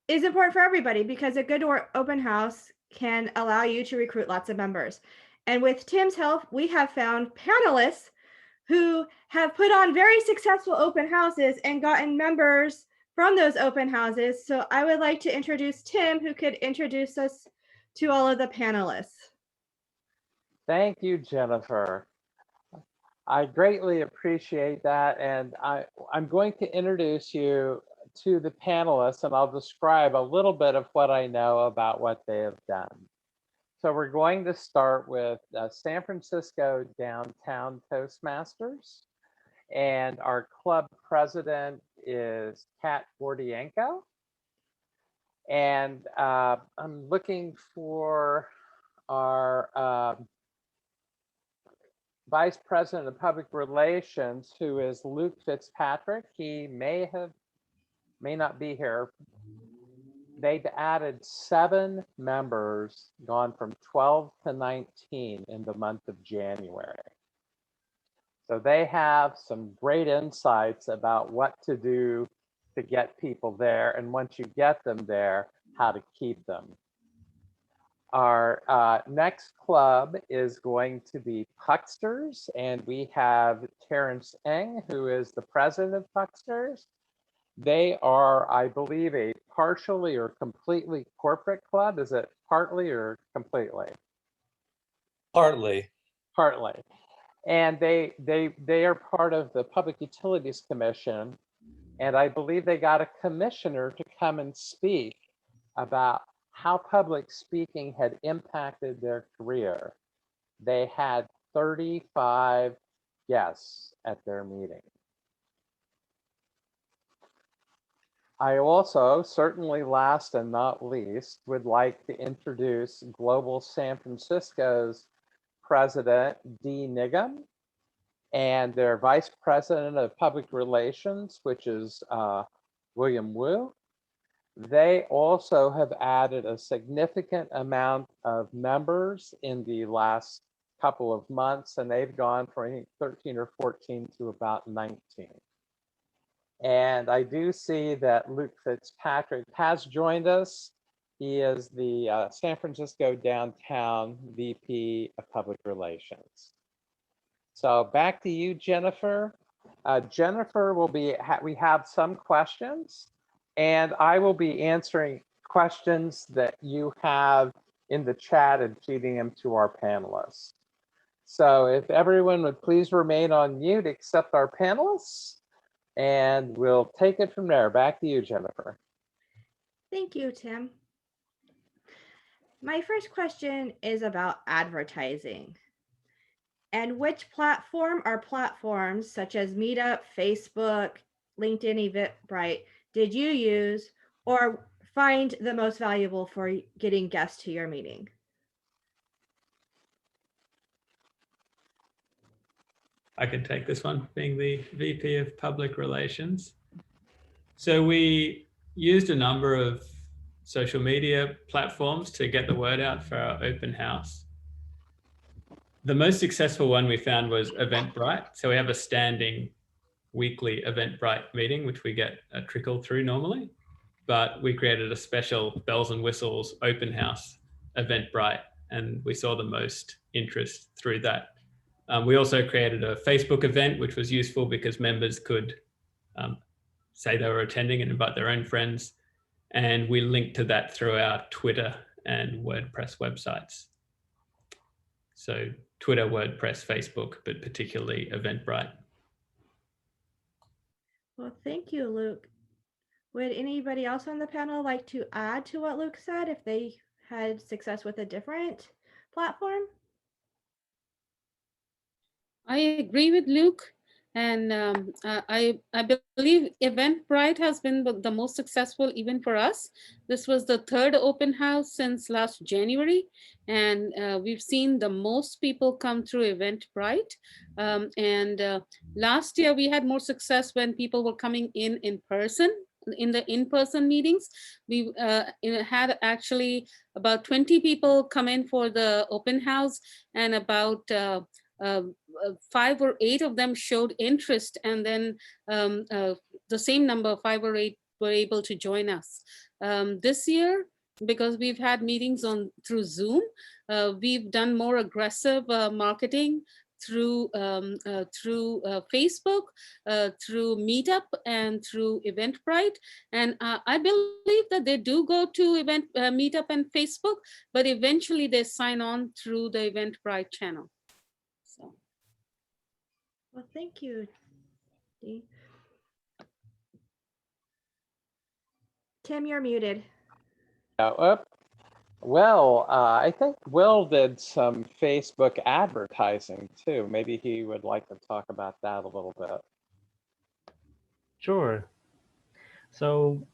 is important for everybody because a good open house can allow you to recruit lots of members. And with Tim's help, we have found panelists who have put on very successful open houses and gotten members from those open houses. So I would like to introduce Tim, who could introduce us to all of the panelists. Thank you, Jennifer. I greatly appreciate that. And I'm going to introduce you to the panelists, and I'll describe a little bit of what I know about what they have done. So we're going to start with San Francisco Downtown Toastmasters. And our club president is Kat Gordienko. And I'm looking for our Vice President of Public Relations, who is Luke Fitzpatrick. He may not be here. They've added 7 members, gone from 12 to 19 in the month of January. So they have some great insights about what to do to get people there, and once you get them there, how to keep them. Our next club is going to be Pucksters, and we have Terrence Eng, who is the president of Pucksters. They are, I believe, a partially or completely corporate club. Is it partly or completely? Partly. Partly. And they are part of the Public Utilities Commission. And I believe they got a commissioner to come and speak about how public speaking had impacted their career. They had 35 guests at their meeting. I also, certainly last and not least, would like to introduce Global San Francisco's president, Dee Nigham, and their vice president of public relations, which is William Wu. They also have added a significant amount of members in the last couple of months, and they've gone from, I think, 13 or 14 to about 19. And I do see that Luke Fitzpatrick has joined us. He is the San Francisco Downtown VP of Public Relations. So back to you, Jennifer. Jennifer will be, we have some questions, and I will be answering questions that you have in the chat and feeding them to our panelists. So if everyone would please remain on mute except our panelists, and we'll take it from there. Back to you, Jennifer. Thank you, Tim. My first question is about advertising. And which platform or platforms such as Meetup, Facebook, LinkedIn, Eventbrite did you use or find the most valuable for getting guests to your meeting? I can take this one, being the VP of Public Relations. So we used a number of social media platforms to get the word out for our open house. The most successful one we found was Eventbrite. So we have a standing weekly Eventbrite meeting, which we get a trickle through normally, but we created a special bells and whistles open house Eventbrite, and we saw the most interest through that. We also created a Facebook event, which was useful because members could say they were attending and invite their own friends. And we linked to that through our Twitter and WordPress websites. So Twitter, WordPress, Facebook, but particularly Eventbrite. Well, thank you, Luke. Would anybody else on the panel like to add to what Luke said if they had success with a different platform? I agree with Luke, and I believe Eventbrite has been the most successful even for us. This was the 3rd open house since last January, and we've seen the most people come through Eventbrite. Last year we had more success when people were coming in person. In the in-person meetings, we had actually about 20 people come in for the open house, and about 5 or 8 of them showed interest, and then the same number, 5 or 8 were able to join us. This year, because we've had meetings through Zoom, we've done more aggressive marketing through Facebook, through Meetup, and through Eventbrite. And I believe that they do go to Meetup and Facebook, but eventually they sign on through the Eventbrite channel. So. Well, thank you, Dee. Tim, you're muted. Well, I think Will did some Facebook advertising too. Maybe he would like to talk about that a little bit. Sure. So,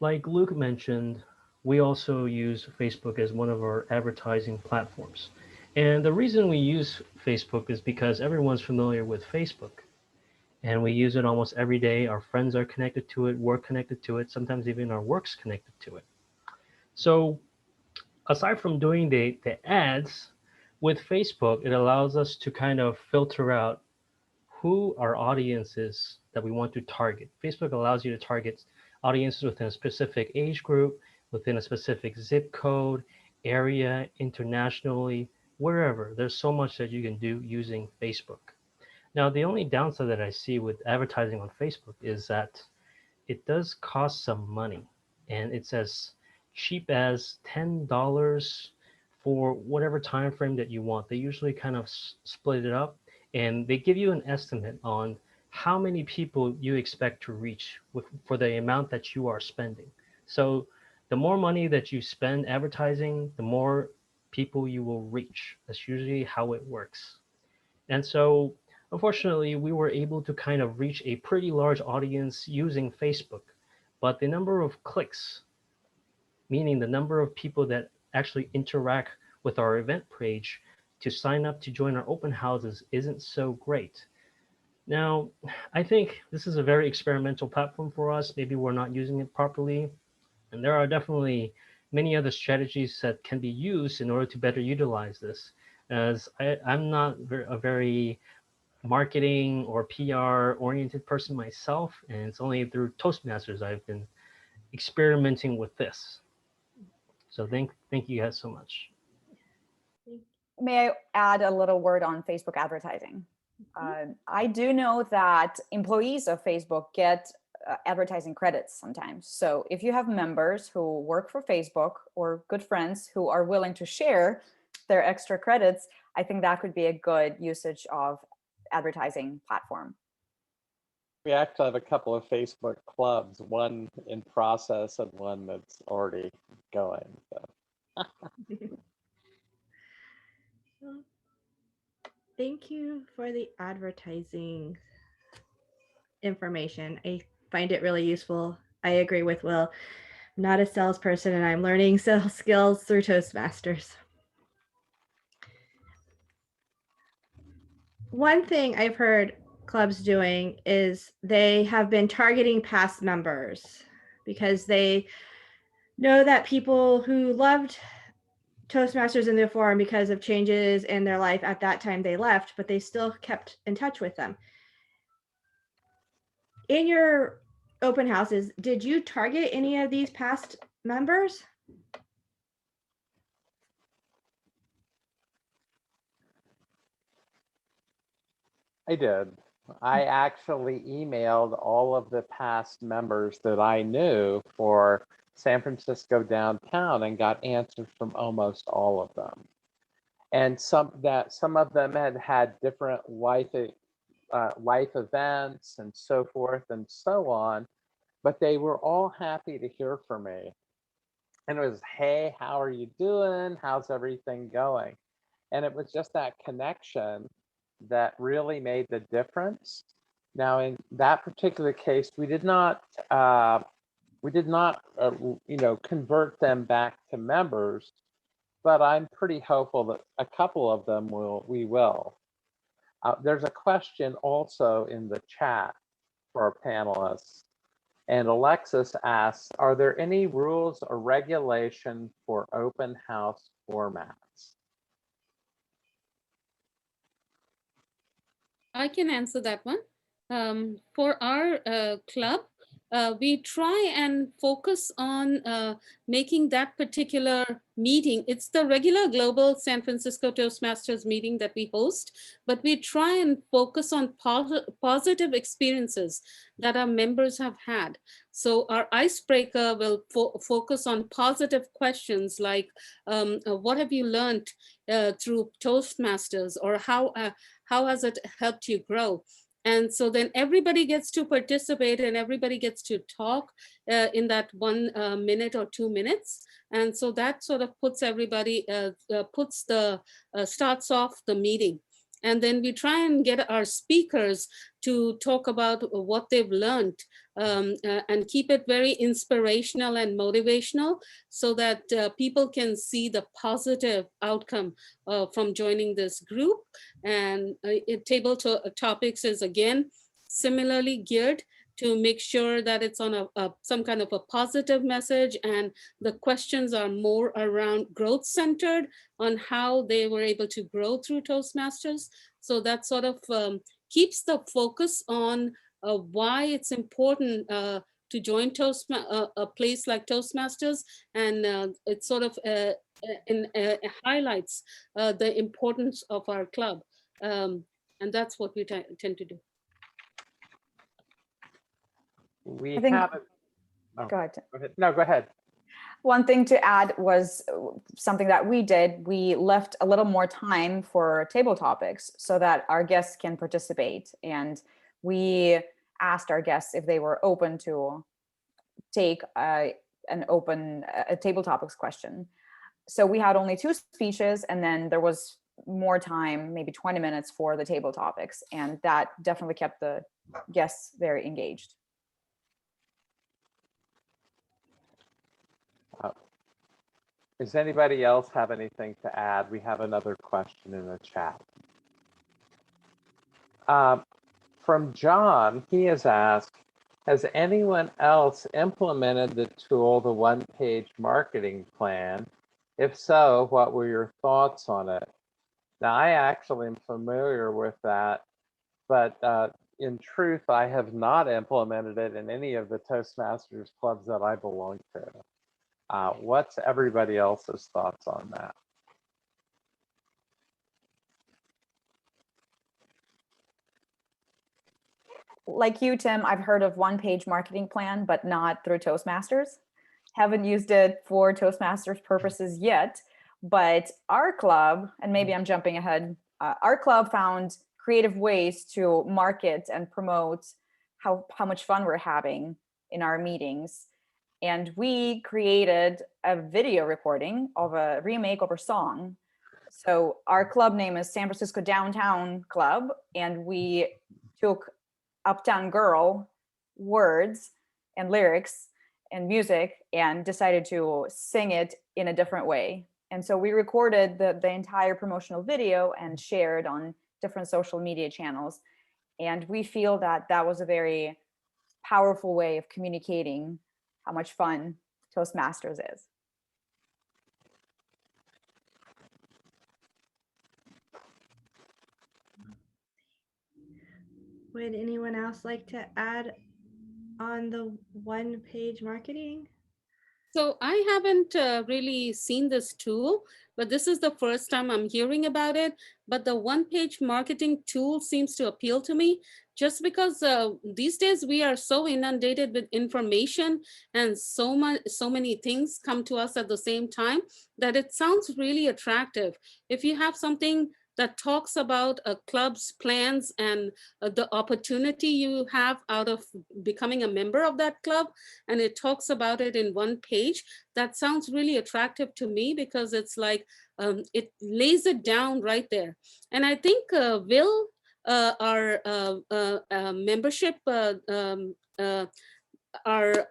like Luke mentioned, we also use Facebook as one of our advertising platforms. And the reason we use Facebook is because everyone's familiar with Facebook. And we use it almost every day. Our friends are connected to it, we're connected to it, sometimes even our work's connected to it. So, aside from doing the ads with Facebook, it allows us to kind of filter out who our audience is that we want to target. Facebook allows you to target audiences within a specific age group, within a specific zip code, area, internationally, wherever. There's so much that you can do using Facebook. Now, the only downside that I see with advertising on Facebook is that it does cost some money, and it's as cheap as $10 for whatever time frame that you want. They usually kind of split it up, and they give you an estimate on how many people you expect to reach for the amount that you are spending. So the more money that you spend advertising, the more people you will reach. That's usually how it works. And so unfortunately, we were able to kind of reach a pretty large audience using Facebook, but the number of clicks, meaning the number of people that actually interact with our event page to sign up to join our open houses, isn't so great. Now, I think this is a very experimental platform for us. Maybe we're not using it properly. And there are definitely many other strategies that can be used in order to better utilize this. As I'm not a very marketing or PR oriented person myself, and it's only through Toastmasters I've been experimenting with this. So thank you guys so much. May I add a little word on Facebook advertising? I do know that employees of Facebook get advertising credits sometimes. So if you have members who work for Facebook or good friends who are willing to share their extra credits, I think that could be a good usage of advertising platform. We actually have a couple of Facebook clubs, one in process and one that's already going. So. Well, thank you for the advertising information. I find it really useful. I agree with Will. I'm not a salesperson, and I'm learning sales skills through Toastmasters. One thing I've heard clubs doing is they have been targeting past members because they know that people who loved Toastmasters in the forum because of changes in their life at that time they left, but they still kept in touch with them. In your open houses, did you target any of these past members? I did. I actually emailed all of the past members that I knew for San Francisco downtown and got answers from almost all of them. And some of them had different life events and so forth and so on, but they were all happy to hear from me. And it was, hey, how are you doing? How's everything going? And it was just that connection that really made the difference. Now, in that particular case, we did not convert them back to members, but I'm pretty hopeful that a couple of them we will. There's a question also in the chat for our panelists. And Alexis asks, are there any rules or regulation for open house formats? I can answer that one. For our club, we try and focus on making that particular meeting. It's the regular global San Francisco Toastmasters meeting that we host, but we try and focus on positive experiences that our members have had. So our icebreaker will focus on positive questions like, what have you learned through Toastmasters, or how has it helped you grow? And so then everybody gets to participate and everybody gets to talk in that 1 minute or 2 minutes. And so that sort of puts everybody, starts off the meeting. And then we try and get our speakers to talk about what they've learned and keep it very inspirational and motivational so that people can see the positive outcome from joining this group. And table topics is again similarly geared to make sure that it's on some kind of a positive message, and the questions are more around growth centered on how they were able to grow through Toastmasters. So that sort of keeps the focus on why it's important to join a place like Toastmasters, and it sort of highlights the importance of our club. And that's what we tend to do. We I think- haven't. Oh, Go ahead. go ahead. No, go ahead. One thing to add was something that we did. We left a little more time for table topics so that our guests can participate. And we asked our guests if they were open to take a table topics question. So we had only 2 speeches, and then there was more time, maybe 20 minutes for the table topics. And that definitely kept the guests very engaged. Does anybody else have anything to add? We have another question in the chat. From John, he has asked, has anyone else implemented the tool, the one-page marketing plan? If so, what were your thoughts on it? Now, I actually am familiar with that, but in truth, I have not implemented it in any of the Toastmasters clubs that I belong to. What's everybody else's thoughts on that? Like you, Tim, I've heard of one-page marketing plan, but not through Toastmasters. Haven't used it for Toastmasters purposes yet, but our club, and maybe I'm jumping ahead, our club found creative ways to market and promote how much fun we're having in our meetings. And we created a video recording of a remake of a song. So our club name is San Francisco Downtown Club, and we took Uptown Girl words and lyrics and music and decided to sing it in a different way. And so we recorded the entire promotional video and shared on different social media channels. And we feel that that was a very powerful way of communicating how much fun Toastmasters is. Would anyone else like to add on the one-page marketing? So I haven't really seen this tool, but this is the first time I'm hearing about it. But the one-page marketing tool seems to appeal to me just because these days we are so inundated with information and so many things come to us at the same time that it sounds really attractive. If you have something that talks about a club's plans and the opportunity you have out of becoming a member of that club, and it talks about it in one page, that sounds really attractive to me because it's like, it lays it down right there. And I think Will, our membership our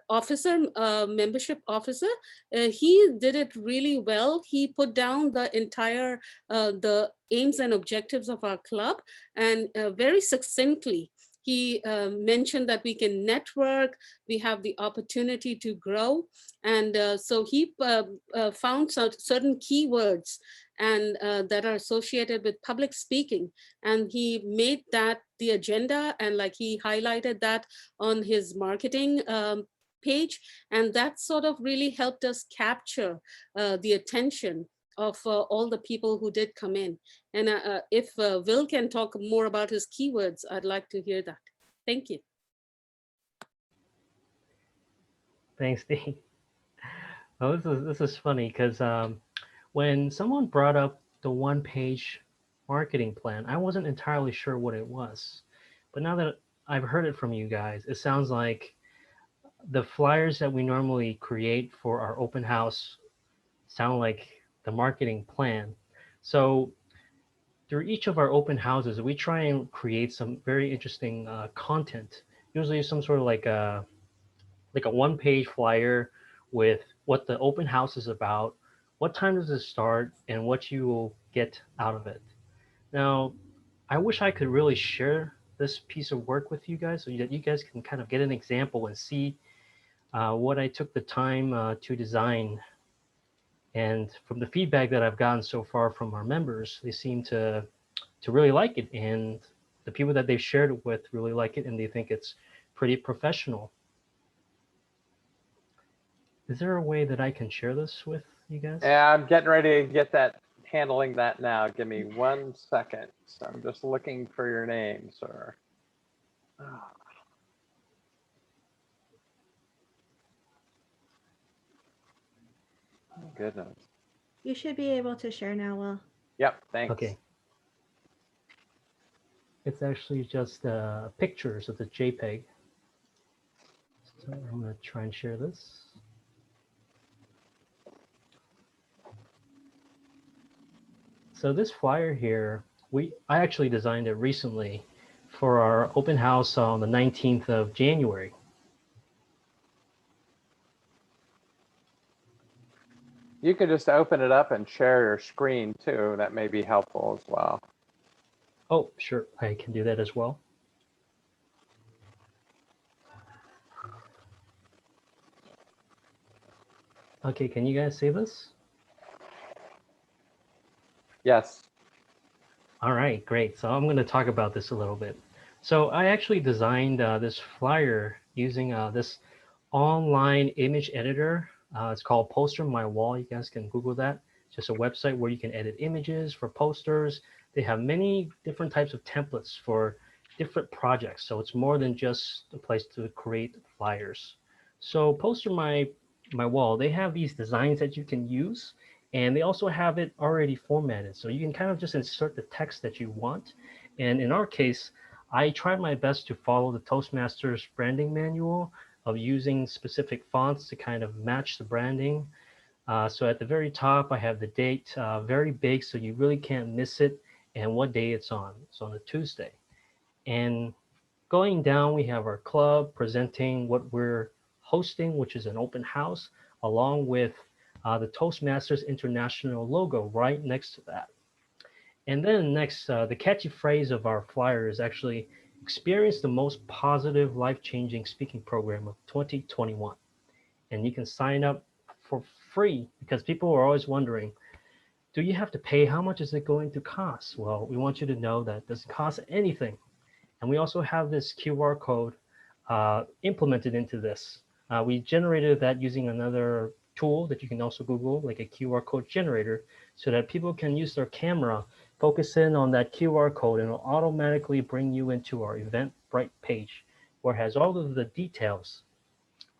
membership officer, he did it really well. He put down the entire, the aims and objectives of our club, and very succinctly. He mentioned that we can network, we have the opportunity to grow. And so he found certain keywords and that are associated with public speaking. And he made that the agenda, and like he highlighted that on his marketing page. And that sort of really helped us capture the attention of all the people who did come in. And if Will can talk more about his keywords, I'd like to hear that. Thank you. Thanks, Dee. Oh, this is funny because when someone brought up the one-page marketing plan, I wasn't entirely sure what it was. But now that I've heard it from you guys, it sounds like the flyers that we normally create for our open house sound like the marketing plan. So through each of our open houses, we try and create some very interesting content. Usually, some sort of like a one-page flyer with what the open house is about, what time does it start, and what you will get out of it. Now, I wish I could really share this piece of work with you guys so that you guys can kind of get an example and see what I took the time to design. And from the feedback that I've gotten so far from our members, they seem to really like it, and the people that they've shared it with really like it, and they think it's pretty professional. Is there a way that I can share this with you guys? Yeah, I'm getting ready to get that, handling that now. Give me 1 second. So I'm just looking for your name, sir. Oh. Goodness. You should be able to share now, Will. Yep, thanks. Okay. It's actually just pictures of the JPEG. So I'm going to try and share this. So this flyer here, I actually designed it recently for our open house on the 19th of January. You can just open it up and share your screen too. That may be helpful as well. Oh, sure, I can do that as well. Okay, can you guys see this? Yes. All right, great. So I'm going to talk about this a little bit. So I actually designed this flyer using this online image editor. It's called Poster My Wall. You guys can Google that. It's just a website where you can edit images for posters. They have many different types of templates for different projects. So it's more than just a place to create flyers. So Poster My Wall, they have these designs that you can use, and they also have it already formatted. So you can kind of just insert the text that you want. And in our case, I tried my best to follow the Toastmasters branding manual of using specific fonts to kind of match the branding. So at the very top, I have the date very big, so you really can't miss it, and what day it's on. It's on a Tuesday. And going down, we have our club presenting what we're hosting, which is an open house, along with the Toastmasters International logo right next to that. And then next, the catchy phrase of our flyer is actually experience the most positive, life-changing speaking program of 2021. And you can sign up for free because people are always wondering, do you have to pay? How much is it going to cost? Well, we want you to know that it doesn't cost anything. And we also have this QR code implemented into this. We generated that using another tool that you can also Google, like a QR code generator, so that people can use their camera, focus in on that QR code, and it'll automatically bring you into our Eventbrite page, where it has all of the details,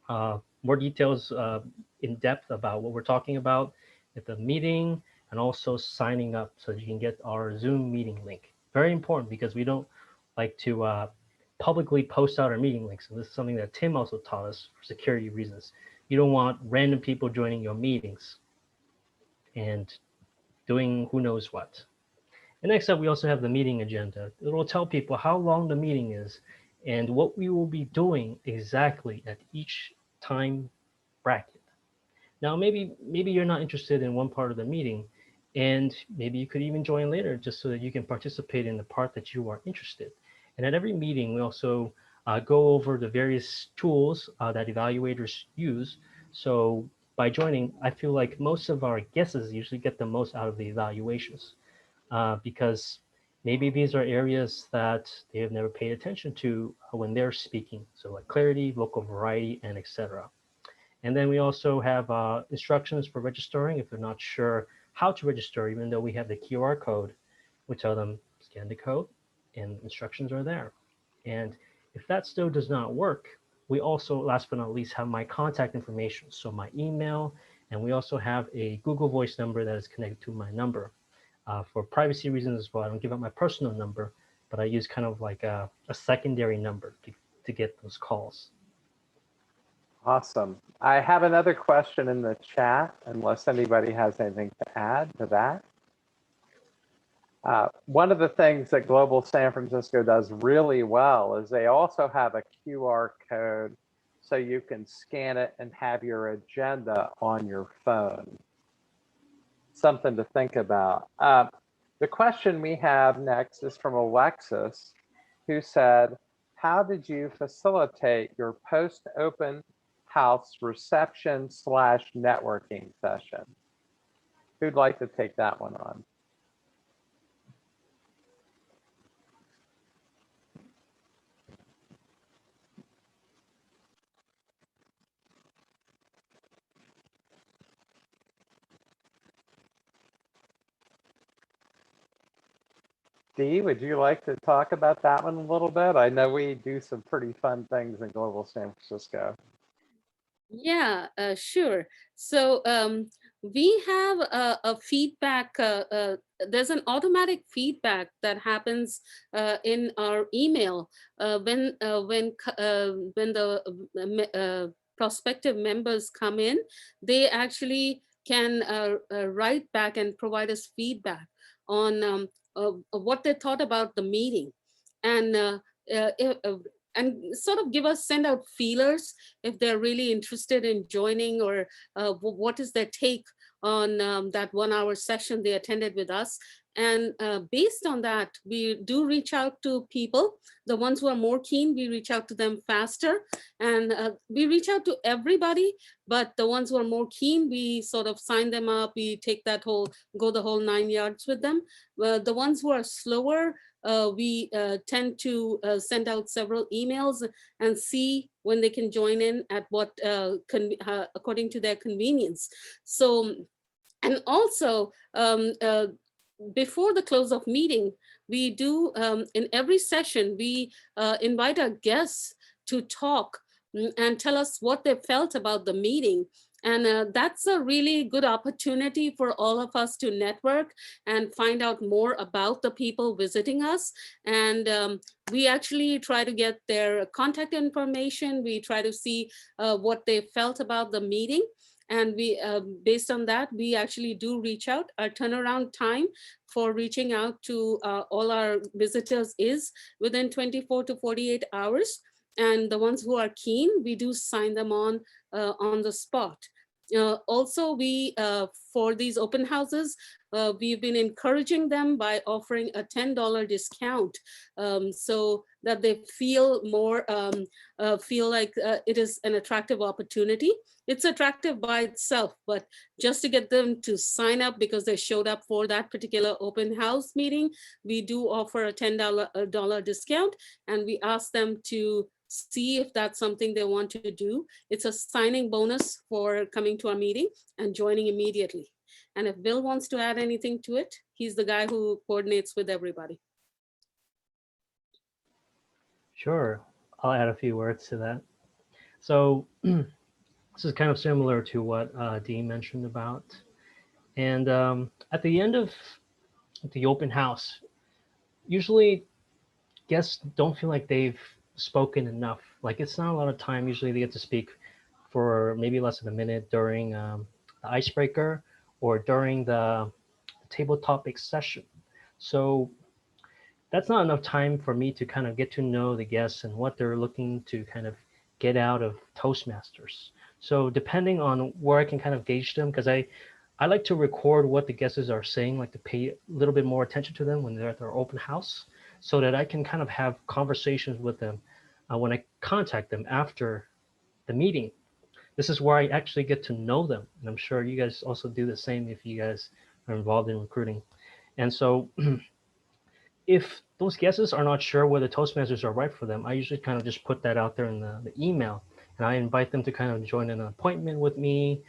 more details in depth about what we're talking about at the meeting, and also signing up so you can get our Zoom meeting link. Very important because we don't like to publicly post out our meeting links. And this is something that Tim also taught us for security reasons. You don't want random people joining your meetings and doing who knows what. And next up, we also have the meeting agenda. It will tell people how long the meeting is and what we will be doing exactly at each time bracket. Now, maybe you're not interested in one part of the meeting, and maybe you could even join later just so that you can participate in the part that you are interested. And at every meeting, we also go over the various tools that evaluators use. So by joining, I feel like most of our guests usually get the most out of the evaluations because maybe these are areas that they have never paid attention to when they're speaking. So like clarity, vocal variety, and etc. And then we also have instructions for registering if they're not sure how to register, even though we have the QR code. We tell them scan the code and instructions are there. And if that still does not work, we also, last but not least, have my contact information. So my email, and we also have a Google Voice number that is connected to my number. For privacy reasons as well, I don't give out my personal number, but I use kind of like a secondary number to get those calls. Awesome. I have another question in the chat, unless anybody has anything to add to that. One of the things that Global San Francisco does really well is they also have a QR code so you can scan it and have your agenda on your phone. Something to think about. The question we have next is from Alexis, who said, how did you facilitate your post-open house reception / networking session? Who'd like to take that one on? Dee, would you like to talk about that one a little bit? I know we do some pretty fun things in Global San Francisco. Yeah, sure. So we have a feedback, there's an automatic feedback that happens in our email when the prospective members come in. They actually can write back and provide us feedback on what they thought about the meeting, and and sort of send out feelers if they're really interested in joining, or what is their take on that 1 hour session they attended with us. And based on that, we do reach out to people. The ones who are more keen, we reach out to them faster. And we reach out to everybody, but the ones who are more keen, we sort of sign them up. We take go the whole 9 yards with them. The ones who are slower, we tend to send out several emails and see when they can join in at what, according to their convenience. So, and also, before the close of meeting, we do, in every session, we invite our guests to talk and tell us what they felt about the meeting. And that's a really good opportunity for all of us to network and find out more about the people visiting us. And we actually try to get their contact information. We try to see what they felt about the meeting. And we, based on that, we actually do reach out. Our turnaround time for reaching out to all our visitors is within 24 to 48 hours. And the ones who are keen, we do sign them on the spot. Also, we, for these open houses, we've been encouraging them by offering a $10 discount so that they feel more, feel like it is an attractive opportunity. It's attractive by itself, but just to get them to sign up because they showed up for that particular open house meeting, we do offer a $10 discount, and we ask them to see if that's something they want to do. It's a signing bonus for coming to our meeting and joining immediately. And if Bill wants to add anything to it, he's the guy who coordinates with everybody. Sure, I'll add a few words to that. So this is kind of similar to what Dee mentioned about. And at the end of the open house, usually guests don't feel like they've spoken enough. Like it's not a lot of time. Usually they get to speak for maybe less than a minute during the icebreaker or during the table topics session. So that's not enough time for me to kind of get to know the guests and what they're looking to kind of get out of Toastmasters. So depending on where I can kind of gauge them, because I like to record what the guests are saying, like to pay a little bit more attention to them when they're at their open house, so that I can kind of have conversations with them when I contact them after the meeting. this is where I actually get to know them. And I'm sure you guys also do the same if you guys are involved in recruiting. And so if those guesses are not sure whether Toastmasters are right for them, I usually kind of just put that out there in the email, and I invite them to kind of join an appointment with me,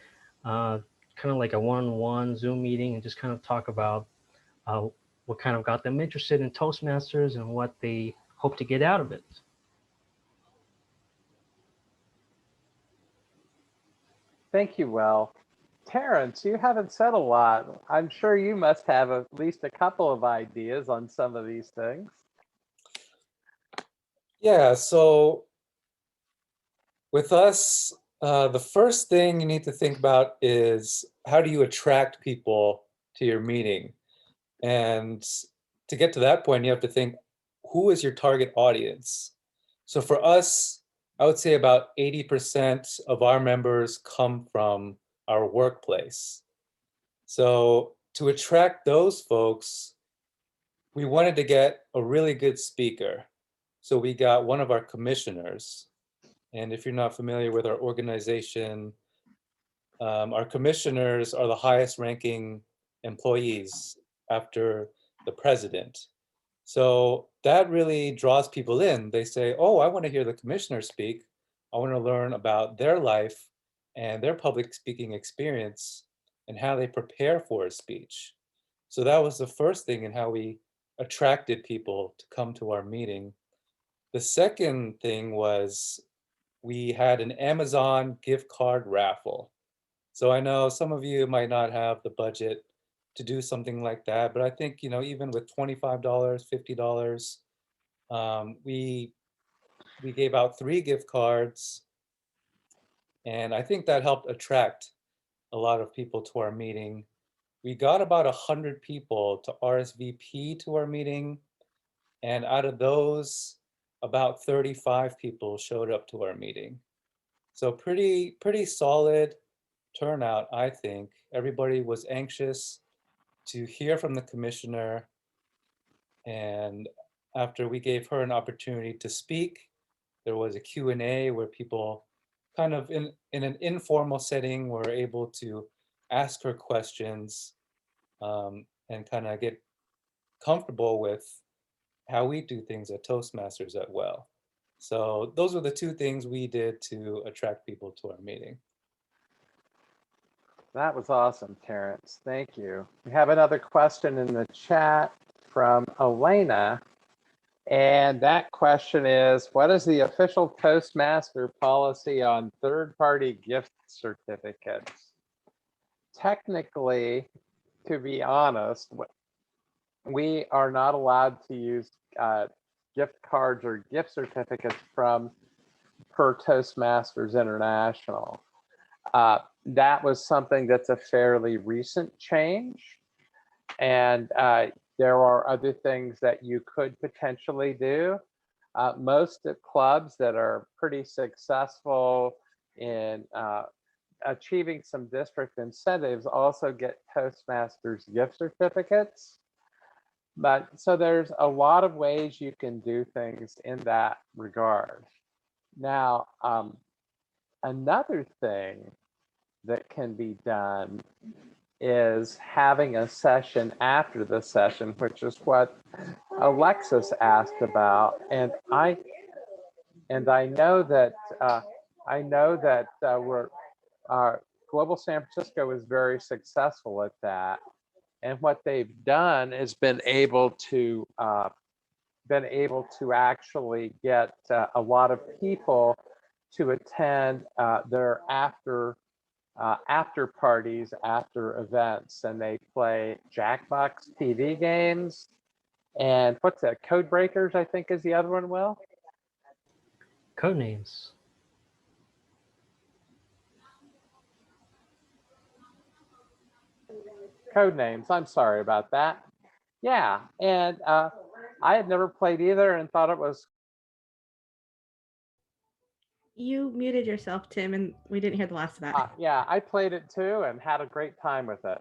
kind of like a one-on-one Zoom meeting, and just kind of talk about what kind of got them interested in Toastmasters and what they hope to get out of it. Thank you, Will. Terrence, you haven't said a lot. I'm sure you must have at least a couple of ideas on some of these things. Yeah, so with us, the first thing you need to think about is how do you attract people to your meeting? And to get to that point, you have to think, who is your target audience? So for us, I would say about 80% of our members come from our workplace. So to attract those folks, we wanted to get a really good speaker. So we got one of our commissioners. And if you're not familiar with our organization, our commissioners are the highest ranking employees after the president. So that really draws people in. They say, oh, I want to hear the commissioner speak. I want to learn about their life and their public speaking experience and how they prepare for a speech. So that was the first thing in how we attracted people to come to our meeting. The second thing was we had an Amazon gift card raffle. So I know some of you might not have the budget to do something like that, but I think, you know, even with $25, $50, we gave out 3 gift cards, and I think that helped attract a lot of people to our meeting. We got about 100 people to RSVP to our meeting, and out of those, about 35 people showed up to our meeting. So pretty solid turnout, I think. Everybody was anxious to hear from the commissioner, and after we gave her an opportunity to speak, there was a Q&A where people kind of in an informal setting were able to ask her questions and kind of get comfortable with how we do things at Toastmasters at Well. So those were the 2 things we did to attract people to our meeting. That was awesome, Terrence. Thank you. We have another question in the chat from Elena. And that question is, what is the official Toastmaster policy on third-party gift certificates? Technically, to be honest, we are not allowed to use gift cards or gift certificates from per Toastmasters International. That was something that's a fairly recent change. And there are other things that you could potentially do. Most clubs that are pretty successful in achieving some district incentives also get Toastmasters gift certificates. But so there's a lot of ways you can do things in that regard. Now, another thing that can be done is having a session after the session, which is what Alexis asked about. And I know that Global San Francisco is very successful at that. And what they've done is been able to actually get a lot of people to attend their after parties, after events, and they play Jackbox TV games. And what's that? Code Breakers, I think, is the other one, Will? Codenames. Codenames. I'm sorry about that. Yeah, and I had never played either and thought it was. You muted yourself, Tim, and we didn't hear the last of that. Yeah, I played it too and had a great time with it.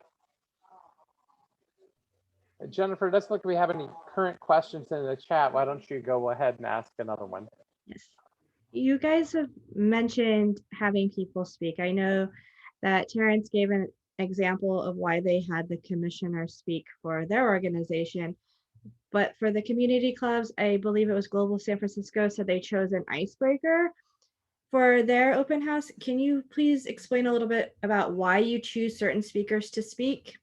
Jennifer, it doesn't look like we have any current questions in the chat. Why don't you go ahead and ask another one? Yes. You guys have mentioned having people speak. I know that Terrence gave an example of why they had the commissioner speak for their organization. But for the community clubs, I believe it was Global San Francisco, so they chose an icebreaker for their open house. Can you please explain a little bit about why you choose certain speakers to speak?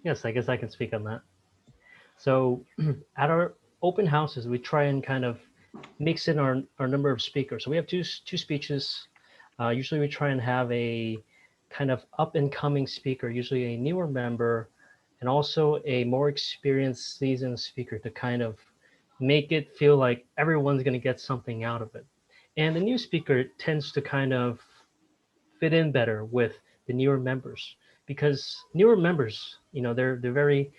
Yes, I guess I can speak on that. So at our open houses, we try and kind of mix in our number of speakers. So we have two speeches. Usually we try and have a kind of up and coming speaker, usually a newer member, and also a more experienced seasoned speaker to kind of make it feel like everyone's going to get something out of it. And the new speaker tends to kind of fit in better with the newer members because newer members, they're very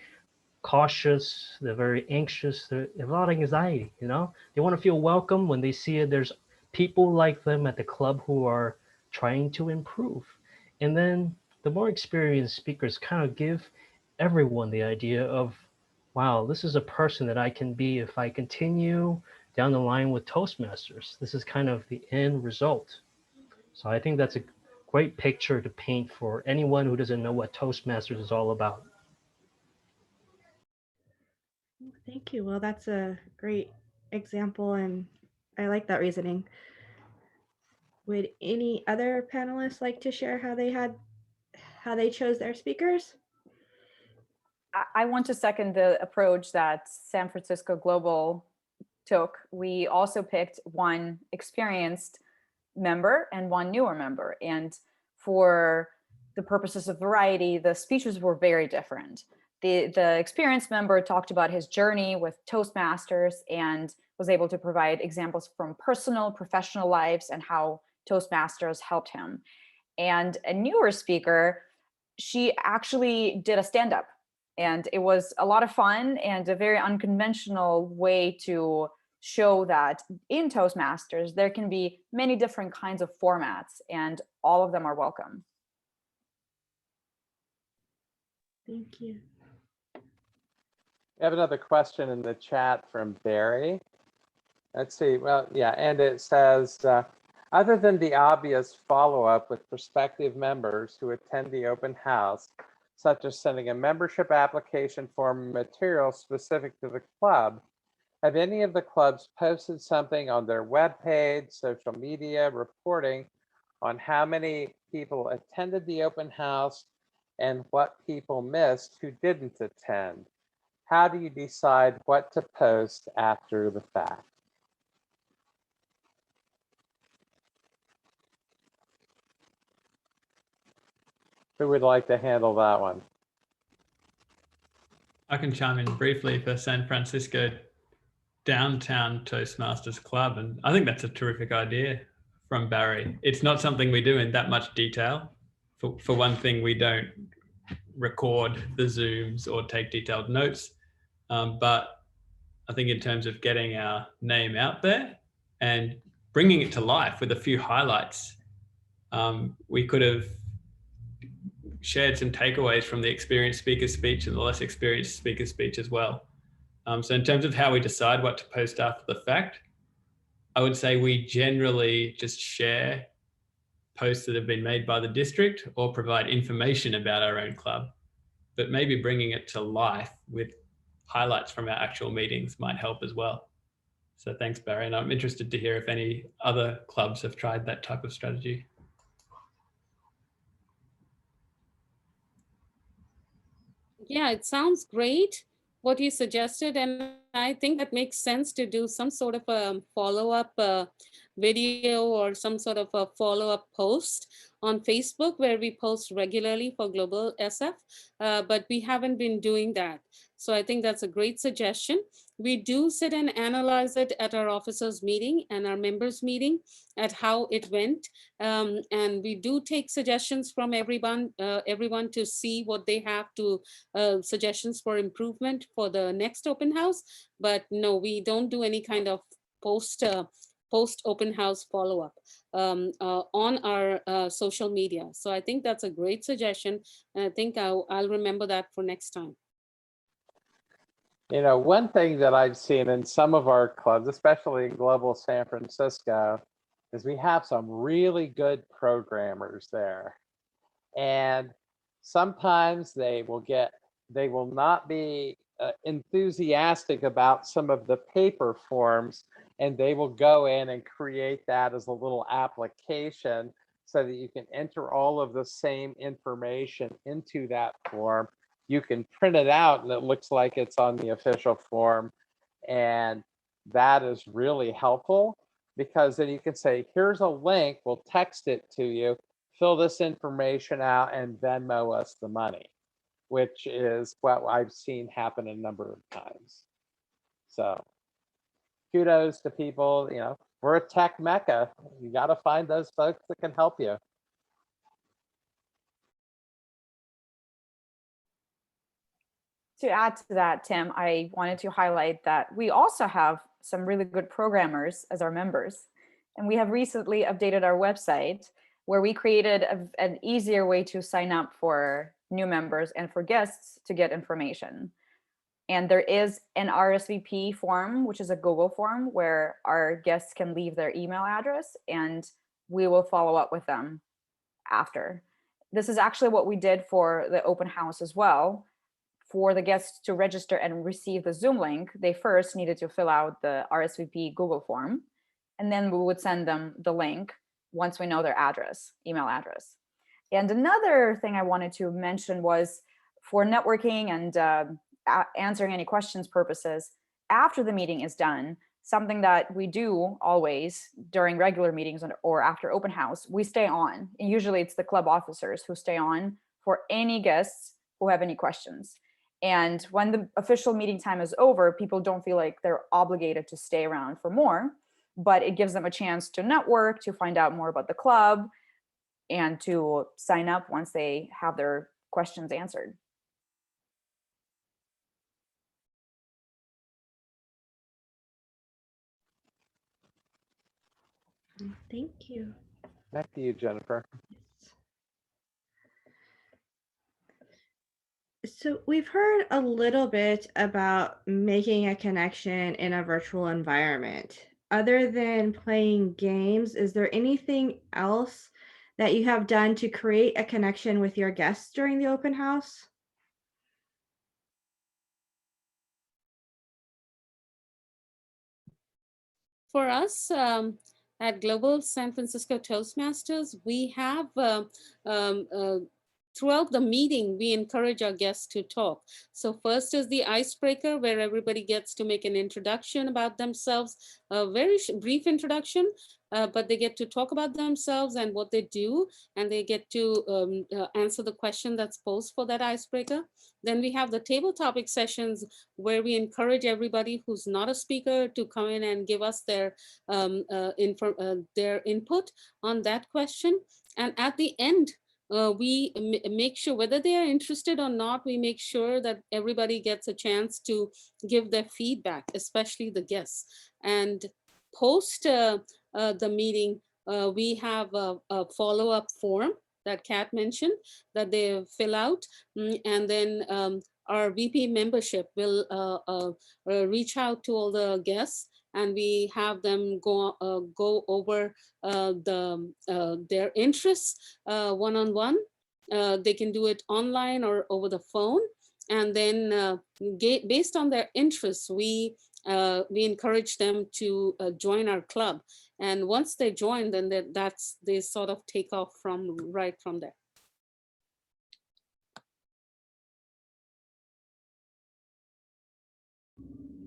cautious, they're very anxious, they have a lot of anxiety, They want to feel welcome when they see it. There's people like them at the club who are trying to improve. And then the more experienced speakers kind of give everyone the idea of, wow, this is a person that I can be if I continue down the line with Toastmasters. This is kind of the end result. So I think that's a great picture to paint for anyone who doesn't know what Toastmasters is all about. Thank you. Well, that's a great example, and I like that reasoning. Would any other panelists like to share how they chose their speakers? I want to second the approach that San Francisco Global took. We also picked one experienced member and one newer member. And for the purposes of variety, the speeches were very different. The experienced member talked about his journey with Toastmasters and was able to provide examples from personal, professional lives and how Toastmasters helped him. And a newer speaker, she actually did a stand-up. And it was a lot of fun and a very unconventional way to show that in Toastmasters, there can be many different kinds of formats and all of them are welcome. Thank you. We have another question in the chat from Barry. Let's see. Well, yeah, and it says, other than the obvious follow-up with prospective members who attend the open house, such as sending a membership application form material specific to the club, have any of the clubs posted something on their webpage, social media, reporting on how many people attended the open house and what people missed who didn't attend? How do you decide what to post after the fact? Who would like to handle that one? I can chime in briefly for San Francisco Downtown Toastmasters Club. And I think that's a terrific idea from Barry. It's not something we do in that much detail. For one thing, we don't record the Zooms or take detailed notes. But I think in terms of getting our name out there and bringing it to life with a few highlights, we could have shared some takeaways from the experienced speaker's speech and the less experienced speaker's speech as well. So in terms of how we decide what to post after the fact, I would say we generally just share posts that have been made by the district or provide information about our own club, but maybe bringing it to life with highlights from our actual meetings might help as well. So thanks, Barry. And I'm interested to hear if any other clubs have tried that type of strategy. Yeah, it sounds great what you suggested, and I think that makes sense to do some sort of a follow-up video or some sort of a follow-up post on Facebook where we post regularly for Global SF, but we haven't been doing that. So I think that's a great suggestion. We do sit and analyze it at our officers meeting and our members meeting at how it went. And we do take suggestions from everyone to see what they have to suggestions for improvement for the next open house. But no, we don't do any kind of post open house follow-up on our social media. So I think that's a great suggestion. And I think I'll remember that for next time. You know, one thing that I've seen in some of our clubs, especially in Global San Francisco, is we have some really good programmers there. And sometimes they will not be enthusiastic about some of the paper forms, and they will go in and create that as a little application so that you can enter all of the same information into that form. You can print it out and it looks like it's on the official form. And that is really helpful because then you can say, here's a link, we'll text it to you, fill this information out and Venmo us the money, which is what I've seen happen a number of times. So kudos to people, you know, we're a tech mecca. You got to find those folks that can help you. To add to that, Tim, I wanted to highlight that we also have some really good programmers as our members. And we have recently updated our website where we created an easier way to sign up for new members and for guests to get information. And there is an RSVP form, which is a Google form where our guests can leave their email address and we will follow up with them after. This is actually what we did for the open house as well. For the guests to register and receive the Zoom link, they first needed to fill out the RSVP Google form, and then we would send them the link once we know their address, email address. And another thing I wanted to mention was for networking and answering any questions purposes after the meeting is done, something that we do always during regular meetings or after open house, we stay on. And usually it's the club officers who stay on for any guests who have any questions. And when the official meeting time is over, people don't feel like they're obligated to stay around for more, but it gives them a chance to network, to find out more about the club, and to sign up once they have their questions answered. Thank you. Back to you, Jennifer. So we've heard a little bit about making a connection in a virtual environment. Other than playing games, is there anything else that you have done to create a connection with your guests during the open house? For us at Global San Francisco Toastmasters, we have throughout the meeting, we encourage our guests to talk. So first is the icebreaker, where everybody gets to make an introduction about themselves, a very brief introduction, but they get to talk about themselves and what they do, and they get to answer the question that's posed for that icebreaker. Then we have the table topic sessions where we encourage everybody who's not a speaker to come in and give us their input on that question. And at the end, we make sure whether they are interested or not, we make sure that everybody gets a chance to give their feedback, especially the guests. And post the meeting, we have a follow-up form that Kat mentioned that they fill out. And then our VP membership will reach out to all the guests, and we have them go over their interests one-on-one. They can do it online or over the phone. And then based on their interests, we encourage them to join our club. And once they join, then they sort of take off right from there.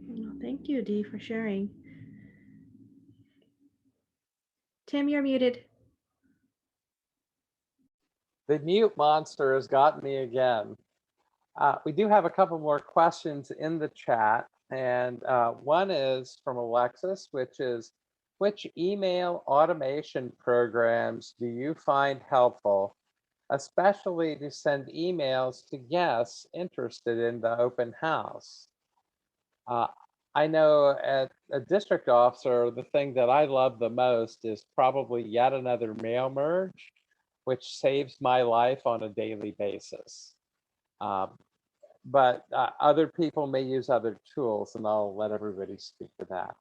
Well, thank you, Dee, for sharing. Tim, you're muted. The mute monster has gotten me again. We do have a couple more questions in the chat. And one is from Alexis, which is, which email automation programs do you find helpful, especially to send emails to guests interested in the open house? I know as a district officer, the thing that I love the most is probably yet another mail merge, which saves my life on a daily basis. but other people may use other tools, and I'll let everybody speak to that.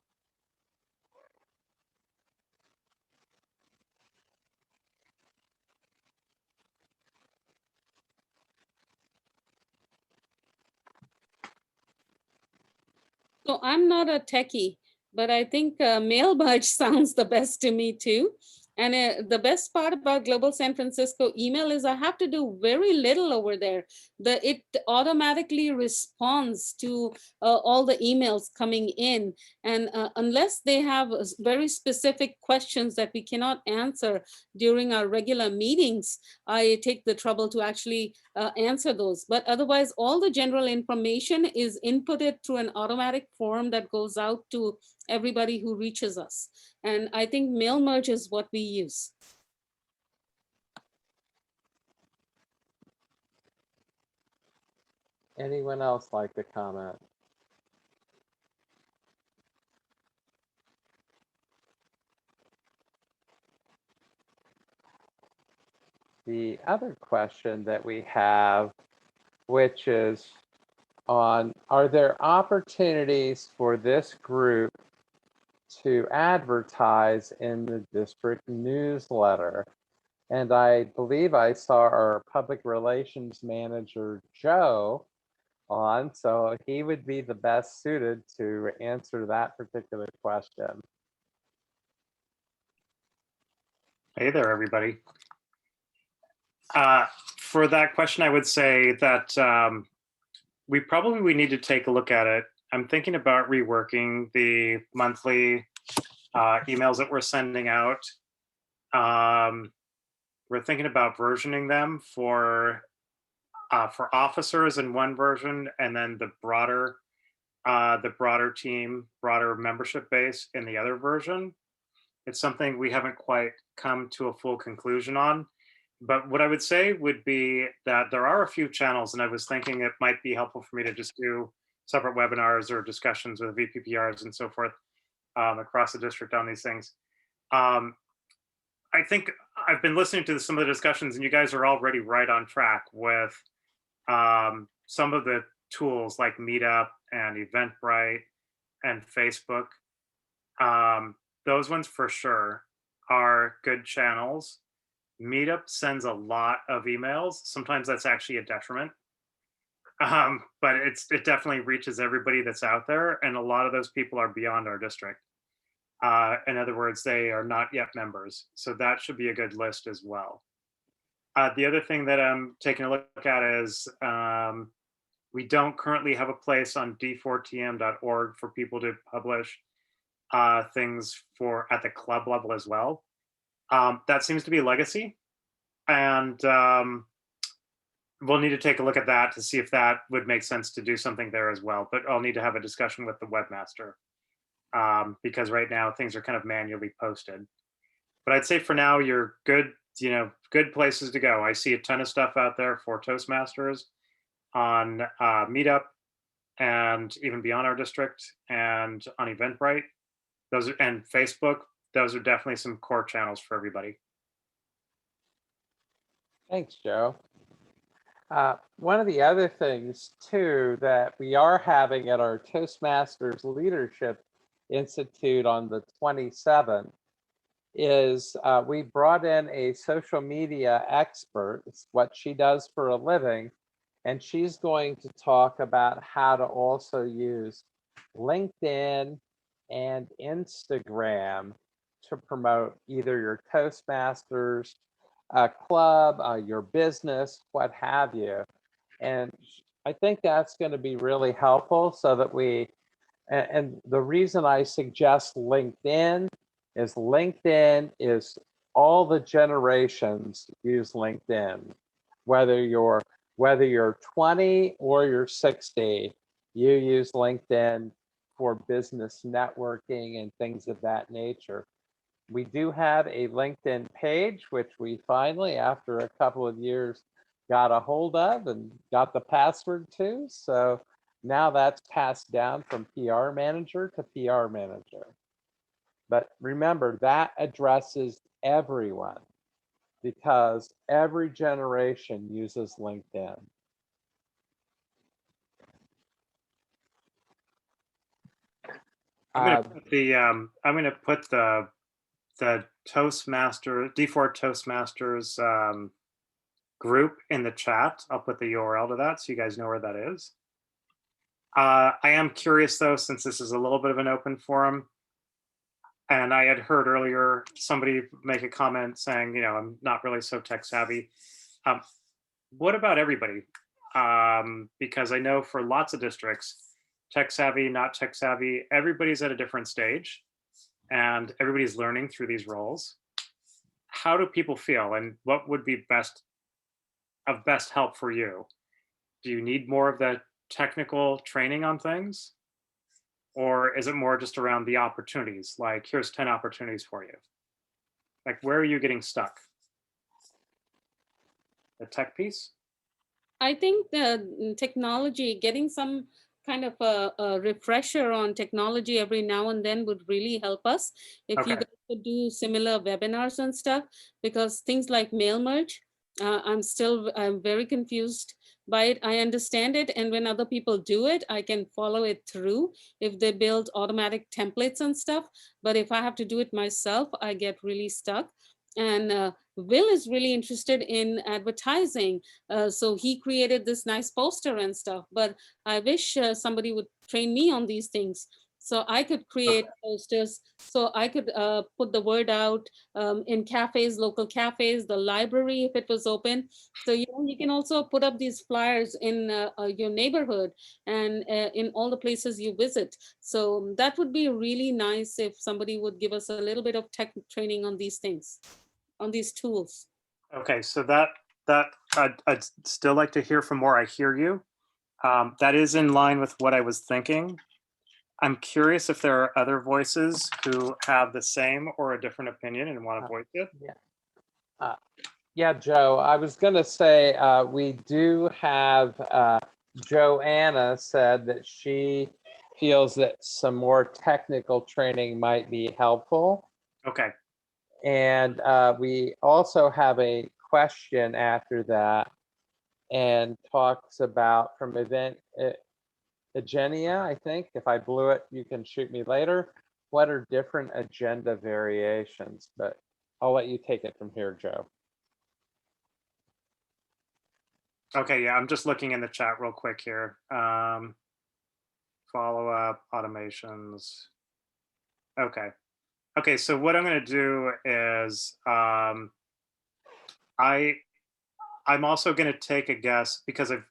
So I'm not a techie, but I think mail merge sounds the best to me too. And the best part about Global San Francisco email is I have to do very little over there. It automatically responds to all the emails coming in. And unless they have very specific questions that we cannot answer during our regular meetings, I take the trouble to actually answer those. But otherwise, all the general information is inputted through an automatic form that goes out to everybody who reaches us. And I think mail merge is what we use. Anyone else like to comment? The other question that we have, which is on, are there opportunities for this group to advertise in the district newsletter? And I believe I saw our public relations manager, Joe, on, so he would be the best suited to answer that particular question. Hey there, everybody. For that question, I would say that we need to take a look at it. I'm thinking about reworking the monthly emails that we're sending out. We're thinking about versioning them for officers in one version, and then the broader team, broader membership base in the other version. It's something we haven't quite come to a full conclusion on. But what I would say would be that there are a few channels, and I was thinking it might be helpful for me to just do separate webinars or discussions with VPPRs and so forth across the district on these things. I think I've been listening to some of the discussions, and you guys are already right on track with some of the tools like Meetup and Eventbrite and Facebook. Those ones for sure are good channels. Meetup sends a lot of emails. Sometimes that's actually a detriment. But it definitely reaches everybody that's out there. And a lot of those people are beyond our district. In other words, they are not yet members. So that should be a good list as well. The other thing that I'm taking a look at is we don't currently have a place on d4tm.org for people to publish things at the club level as well. That seems to be a legacy, and we'll need to take a look at that to see if that would make sense to do something there as well. But I'll need to have a discussion with the webmaster because right now things are kind of manually posted. But I'd say for now, you're good, good places to go. I see a ton of stuff out there for Toastmasters on Meetup and even beyond our district and on Eventbrite. And Facebook. Those are definitely some core channels for everybody. Thanks, Joe. One of the other things too that we are having at our Toastmasters Leadership Institute on the 27th is we brought in a social media expert. It's what she does for a living. And she's going to talk about how to also use LinkedIn and Instagram to promote either your Toastmasters club, your business, what have you. And I think that's going to be really helpful so that and the reason I suggest LinkedIn is all the generations use LinkedIn, whether you're 20 or you're 60, you use LinkedIn for business networking and things of that nature. We do have a LinkedIn page, which we finally, after a couple of years, got a hold of and got the password to. So now that's passed down from PR manager to PR manager. But remember, that addresses everyone because every generation uses LinkedIn. I'm Uh, gonna put the Toastmaster D4 Toastmasters group in the chat. I'll put the URL to that so you guys know where that is. I am curious though, since this is a little bit of an open forum, and I had heard earlier somebody make a comment saying, you know, I'm not really so tech savvy. What about everybody? Because I know for lots of districts, tech savvy, not tech savvy, everybody's at a different stage and everybody's learning through these roles. How do people feel and what would be best help for you? Do you need more of the technical training on things? Or is it more just around the opportunities? Like, here's 10 opportunities for you. Like, where are you getting stuck? The tech piece? I think the technology, getting some kind of a refresher on technology every now and then would really help us. If you Okay. guys could do similar webinars and stuff, because things like mail merge, I'm very confused by it. I understand it. And when other people do it, I can follow it through if they build automatic templates and stuff. But if I have to do it myself, I get really stuck. And Will is really interested in advertising. So he created this nice poster and stuff, but I wish somebody would train me on these things. So I could create posters, so I could put the word out in cafes, local cafes, the library, if it was open. So, you know, you can also put up these flyers in your neighborhood and in all the places you visit. So that would be really nice if somebody would give us a little bit of tech training on these things, on these tools. Okay, so that I'd still like to hear from more. I hear you. That is in line with what I was thinking. I'm curious if there are other voices who have the same or a different opinion and want to voice it. yeah, Joe, I was going to say we do have Joanna said that she feels that some more technical training might be helpful. Okay. And we also have a question after that and talks about from event Agenia, I think. If I blew it, you can shoot me later. What are different agenda variations? But I'll let you take it from here, Joe. Okay, yeah, I'm just looking in the chat real quick here. Follow-up, automations. Okay. Okay, so what I'm going to do is I'm also going to take a guess because I've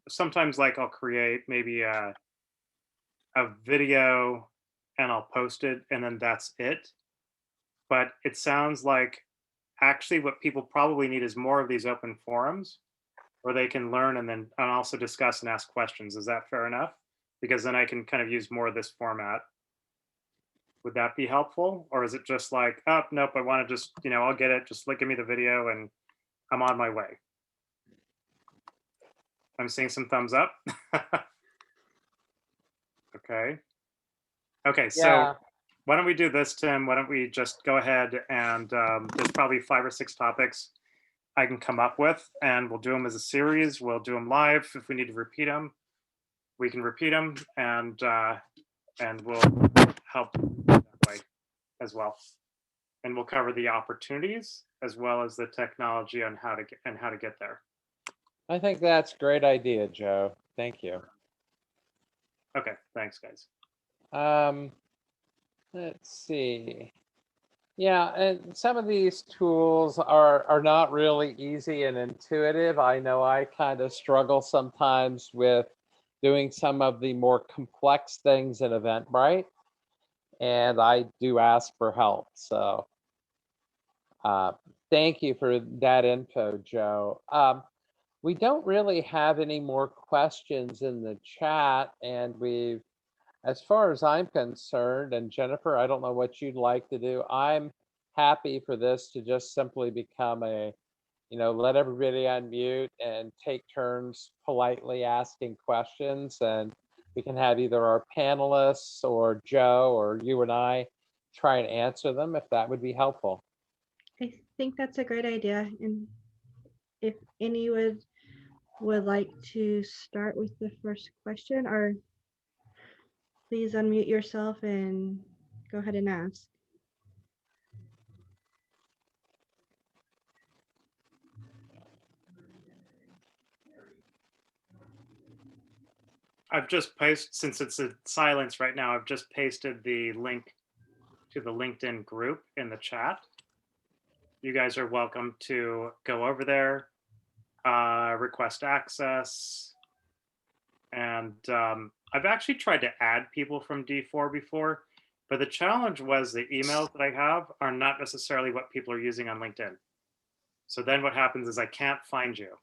sometimes like I'll create maybe a video and I'll post it and then that's it. But it sounds like actually what people probably need is more of these open forums where they can learn and also discuss and ask questions. Is that fair enough? Because then I can kind of use more of this format. Would that be helpful? Or is it just like, oh, nope, I want to just, you know, I'll get it. Just give me the video and I'm on my way. I'm seeing some thumbs up. Okay. Okay, so Yeah. why don't we do this, Tim? Why don't we just go ahead and there's probably 5 or 6 topics I can come up with, and we'll do them as a series. We'll do them live. If we need to repeat them, we can repeat them, and we'll help that way as well. And we'll cover the opportunities as well as the technology on how to get there. I think that's a great idea, Joe. Thank you. Okay, thanks, guys. Let's see. Yeah, and some of these tools are not really easy and intuitive. I know I kind of struggle sometimes with doing some of the more complex things in Eventbrite, and I do ask for help. So thank you for that info, Joe. We don't really have any more questions in the chat, and we've, as far as I'm concerned, and Jennifer, I don't know what you'd like to do. I'm happy for this to just simply become a, you know, let everybody unmute and take turns politely asking questions. And we can have either our panelists or Joe or you and I try and answer them if that would be helpful. I think that's a great idea. And if any would like to start with the first question, or please unmute yourself and go ahead and ask. I've just posted, since it's a silence right now, I've just pasted the link to the LinkedIn group in the chat. You guys are welcome to go over there, request access. And I've actually tried to add people from D4 before, but the challenge was the emails that I have are not necessarily what people are using on LinkedIn. So then what happens is I can't find you.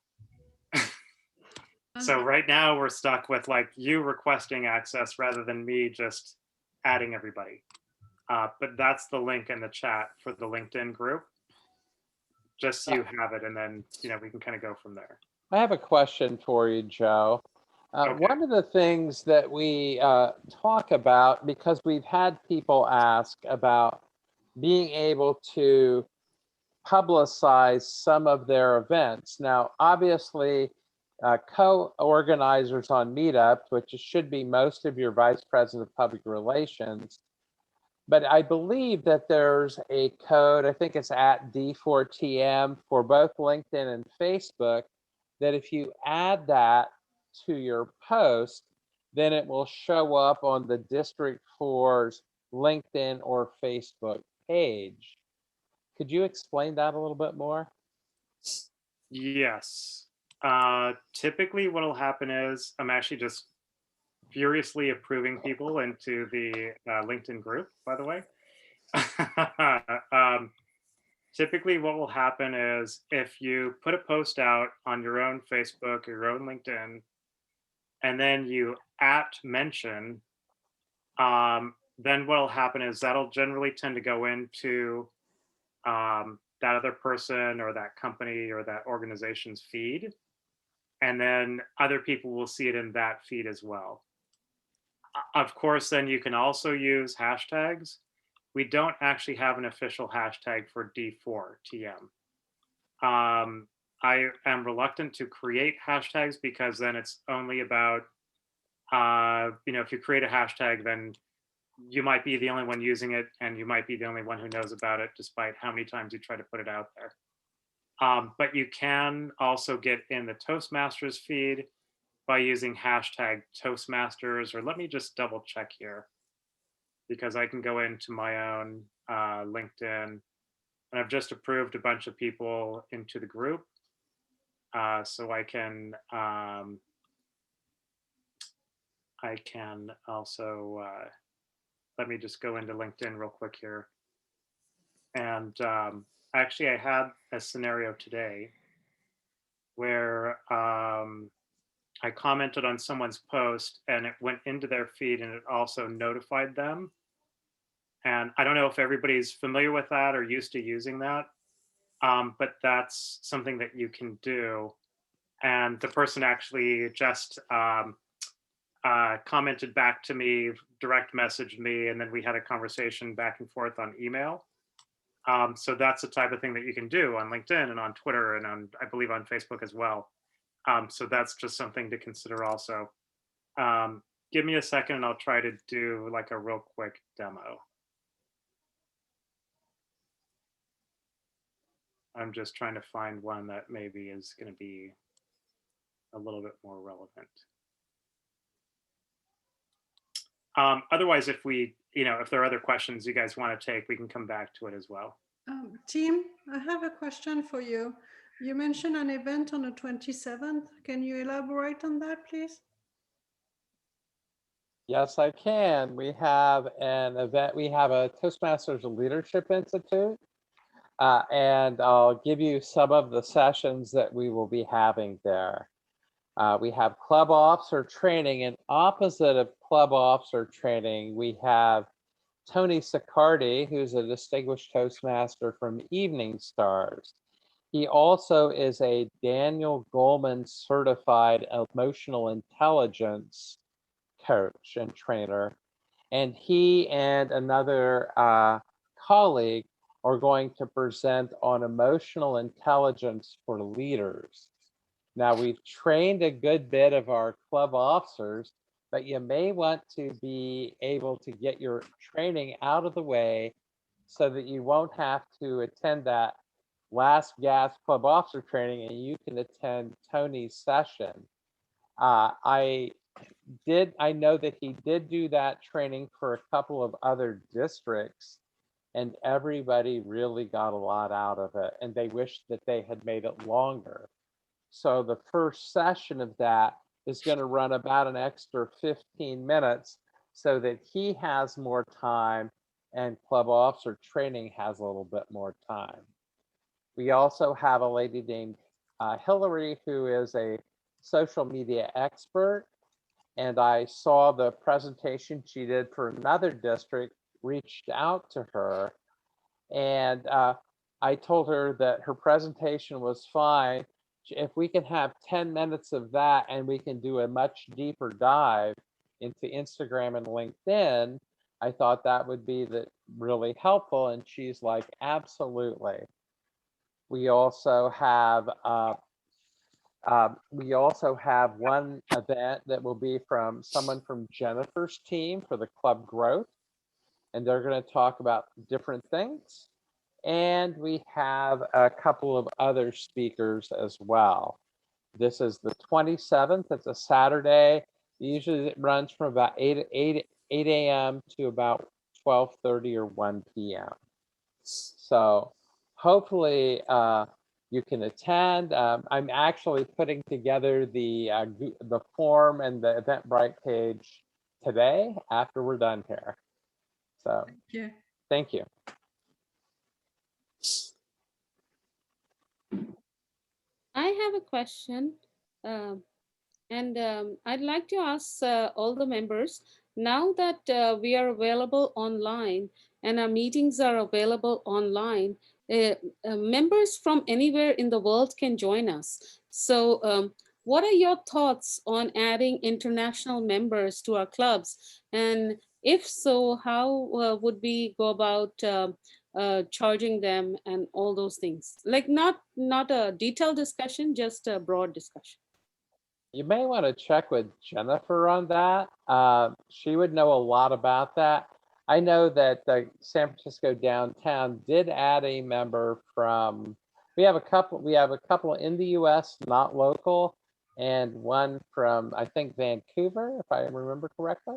So right now we're stuck with like you requesting access rather than me just adding everybody. But that's the link in the chat for the LinkedIn group. Just so you have it, and then we can kind of go from there. I have a question for you, Joe. Okay. One of the things that we talk about, because we've had people ask about being able to publicize some of their events. Now, obviously, co-organizers on Meetup, which should be most of your vice president of public relations, but I believe that there's a code, I think it's at D4TM for both LinkedIn and Facebook, that if you add that to your post, then it will show up on the District 4's LinkedIn or Facebook page. Could you explain that a little bit more? Yes. Typically what will happen is I'm actually just furiously approving people into the LinkedIn group, by the way. Typically what will happen is if you put a post out on your own Facebook or your own LinkedIn, and then you mention, then what will happen is that'll generally tend to go into that other person or that company or that organization's feed. And then other people will see it in that feed as well. Of course, then you can also use hashtags. We don't actually have an official hashtag for D4TM. I am reluctant to create hashtags because then it's only about, if you create a hashtag, then you might be the only one using it and you might be the only one who knows about it, despite how many times you try to put it out there. But you can also get in the Toastmasters feed by using hashtag Toastmasters, or let me just double check here, because I can go into my own LinkedIn, and I've just approved a bunch of people into the group. So I can also, let me just go into LinkedIn real quick here. And actually I had a scenario today where I commented on someone's post and it went into their feed and it also notified them. And I don't know if everybody's familiar with that or used to using that, but that's something that you can do. And the person actually just commented back to me, direct messaged me, and then we had a conversation back and forth on email. So that's the type of thing that you can do on LinkedIn and on Twitter and on, I believe, on Facebook as well. So that's just something to consider also. Give me a second and I'll try to do like a real quick demo. I'm just trying to find one that maybe is going to be a little bit more relevant. Otherwise, if there are other questions you guys want to take, we can come back to it as well. Tim, I have a question for you. You mentioned an event on the 27th. Can you elaborate on that, please? Yes, I can. We have an event. We have a Toastmasters Leadership Institute. And I'll give you some of the sessions that we will be having there. We have club officer training, and opposite of club officer training, we have Tony Siccardi, who's a distinguished Toastmaster from Evening Stars. He also is a Daniel Goleman certified emotional intelligence coach and trainer. And he and another colleague are going to present on emotional intelligence for leaders. Now, we've trained a good bit of our club officers, but you may want to be able to get your training out of the way so that you won't have to attend that last gasp club officer training and you can attend Tony's session. I know that he did do that training for a couple of other districts, and everybody really got a lot out of it, and they wished that they had made it longer. So the first session of that is going to run about an extra 15 minutes so that he has more time and club officer training has a little bit more time. We also have a lady named Hillary, who is a social media expert. And I saw the presentation she did for another district, reached out to her, and I told her that her presentation was fine. If we can have 10 minutes of that and we can do a much deeper dive into Instagram and LinkedIn, I thought that would be really helpful. And she's like, absolutely. We also have one event that will be from someone from Jennifer's team for the club growth, and they're going to talk about different things. And we have a couple of other speakers as well. This is the 27th. It's a Saturday. Usually it runs from about 8 a.m. to about 12:30 or 1 p.m. So hopefully you can attend. I'm actually putting together the form and the Eventbrite page today after we're done here. So Yeah. thank you. I have a question, and I'd like to ask all the members, now that we are available online and our meetings are available online, members from anywhere in the world can join us. So what are your thoughts on adding international members to our clubs? And if so, how would we go about charging them and all those things? Like not a detailed discussion, just a broad discussion. You may want to check with Jennifer on that. She would know a lot about that. I know that the San Francisco downtown did add a member from, we have a couple in the US, not local, and one from, I think, Vancouver, if I remember correctly.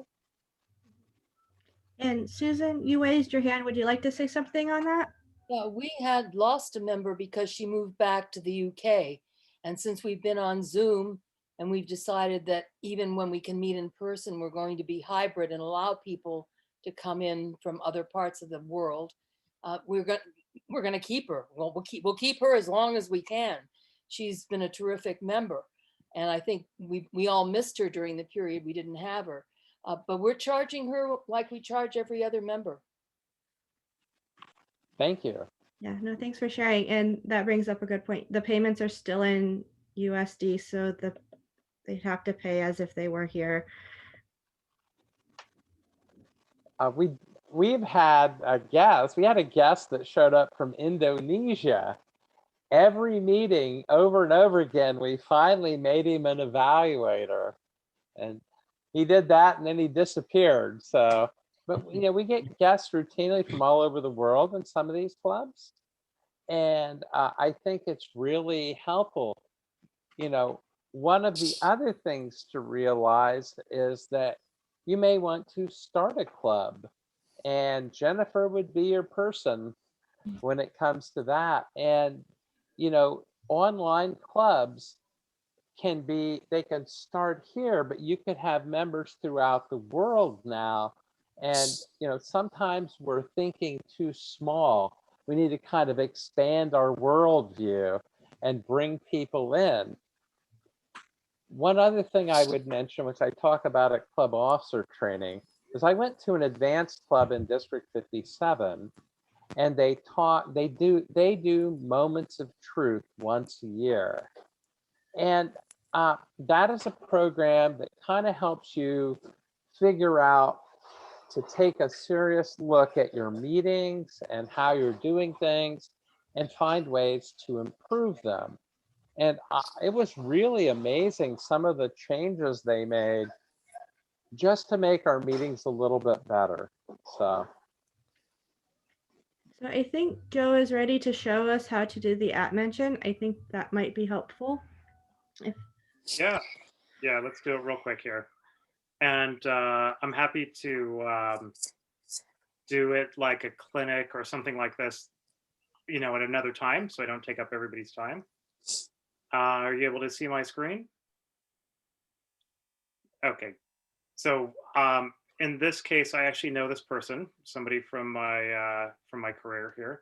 And Susan, you raised your hand. Would you like to say something on that? Yeah, we had lost a member because she moved back to the UK. And since we've been on Zoom and we've decided that even when we can meet in person, we're going to be hybrid and allow people to come in from other parts of the world, we're going to keep her. Well, we'll keep her as long as we can. She's been a terrific member. And I think we all missed her during the period we didn't have her. But we're charging her like we charge every other member. Thank you. Yeah, no, thanks for sharing. And that brings up a good point. The payments are still in USD, so they'd have to pay as if they were here. We've had a guest. We had a guest that showed up from Indonesia. Every meeting over and over again, we finally made him an evaluator, and he did that and then he disappeared. So, but we get guests routinely from all over the world in some of these clubs, and I think it's really helpful. One of the other things to realize is that you may want to start a club, and Jennifer would be your person when it comes to that. And online clubs they can start here, but you could have members throughout the world now. And sometimes we're thinking too small. We need to kind of expand our worldview and bring people in. One other thing I would mention, which I talk about at club officer training, is I went to an advanced club in District 57, and they do moments of truth once a year. And that is a program that kind of helps you figure out to take a serious look at your meetings and how you're doing things and find ways to improve them. And it was really amazing, some of the changes they made just to make our meetings a little bit better. So So I think Joe is ready to show us how to do the at mention. I think that might be helpful. Yeah, yeah, let's do it real quick here. And I'm happy to do it like a clinic or something like this, you know, at another time, so I don't take up everybody's time. Are you able to see my screen? Okay, so in this case, I actually know this person, somebody from my career here,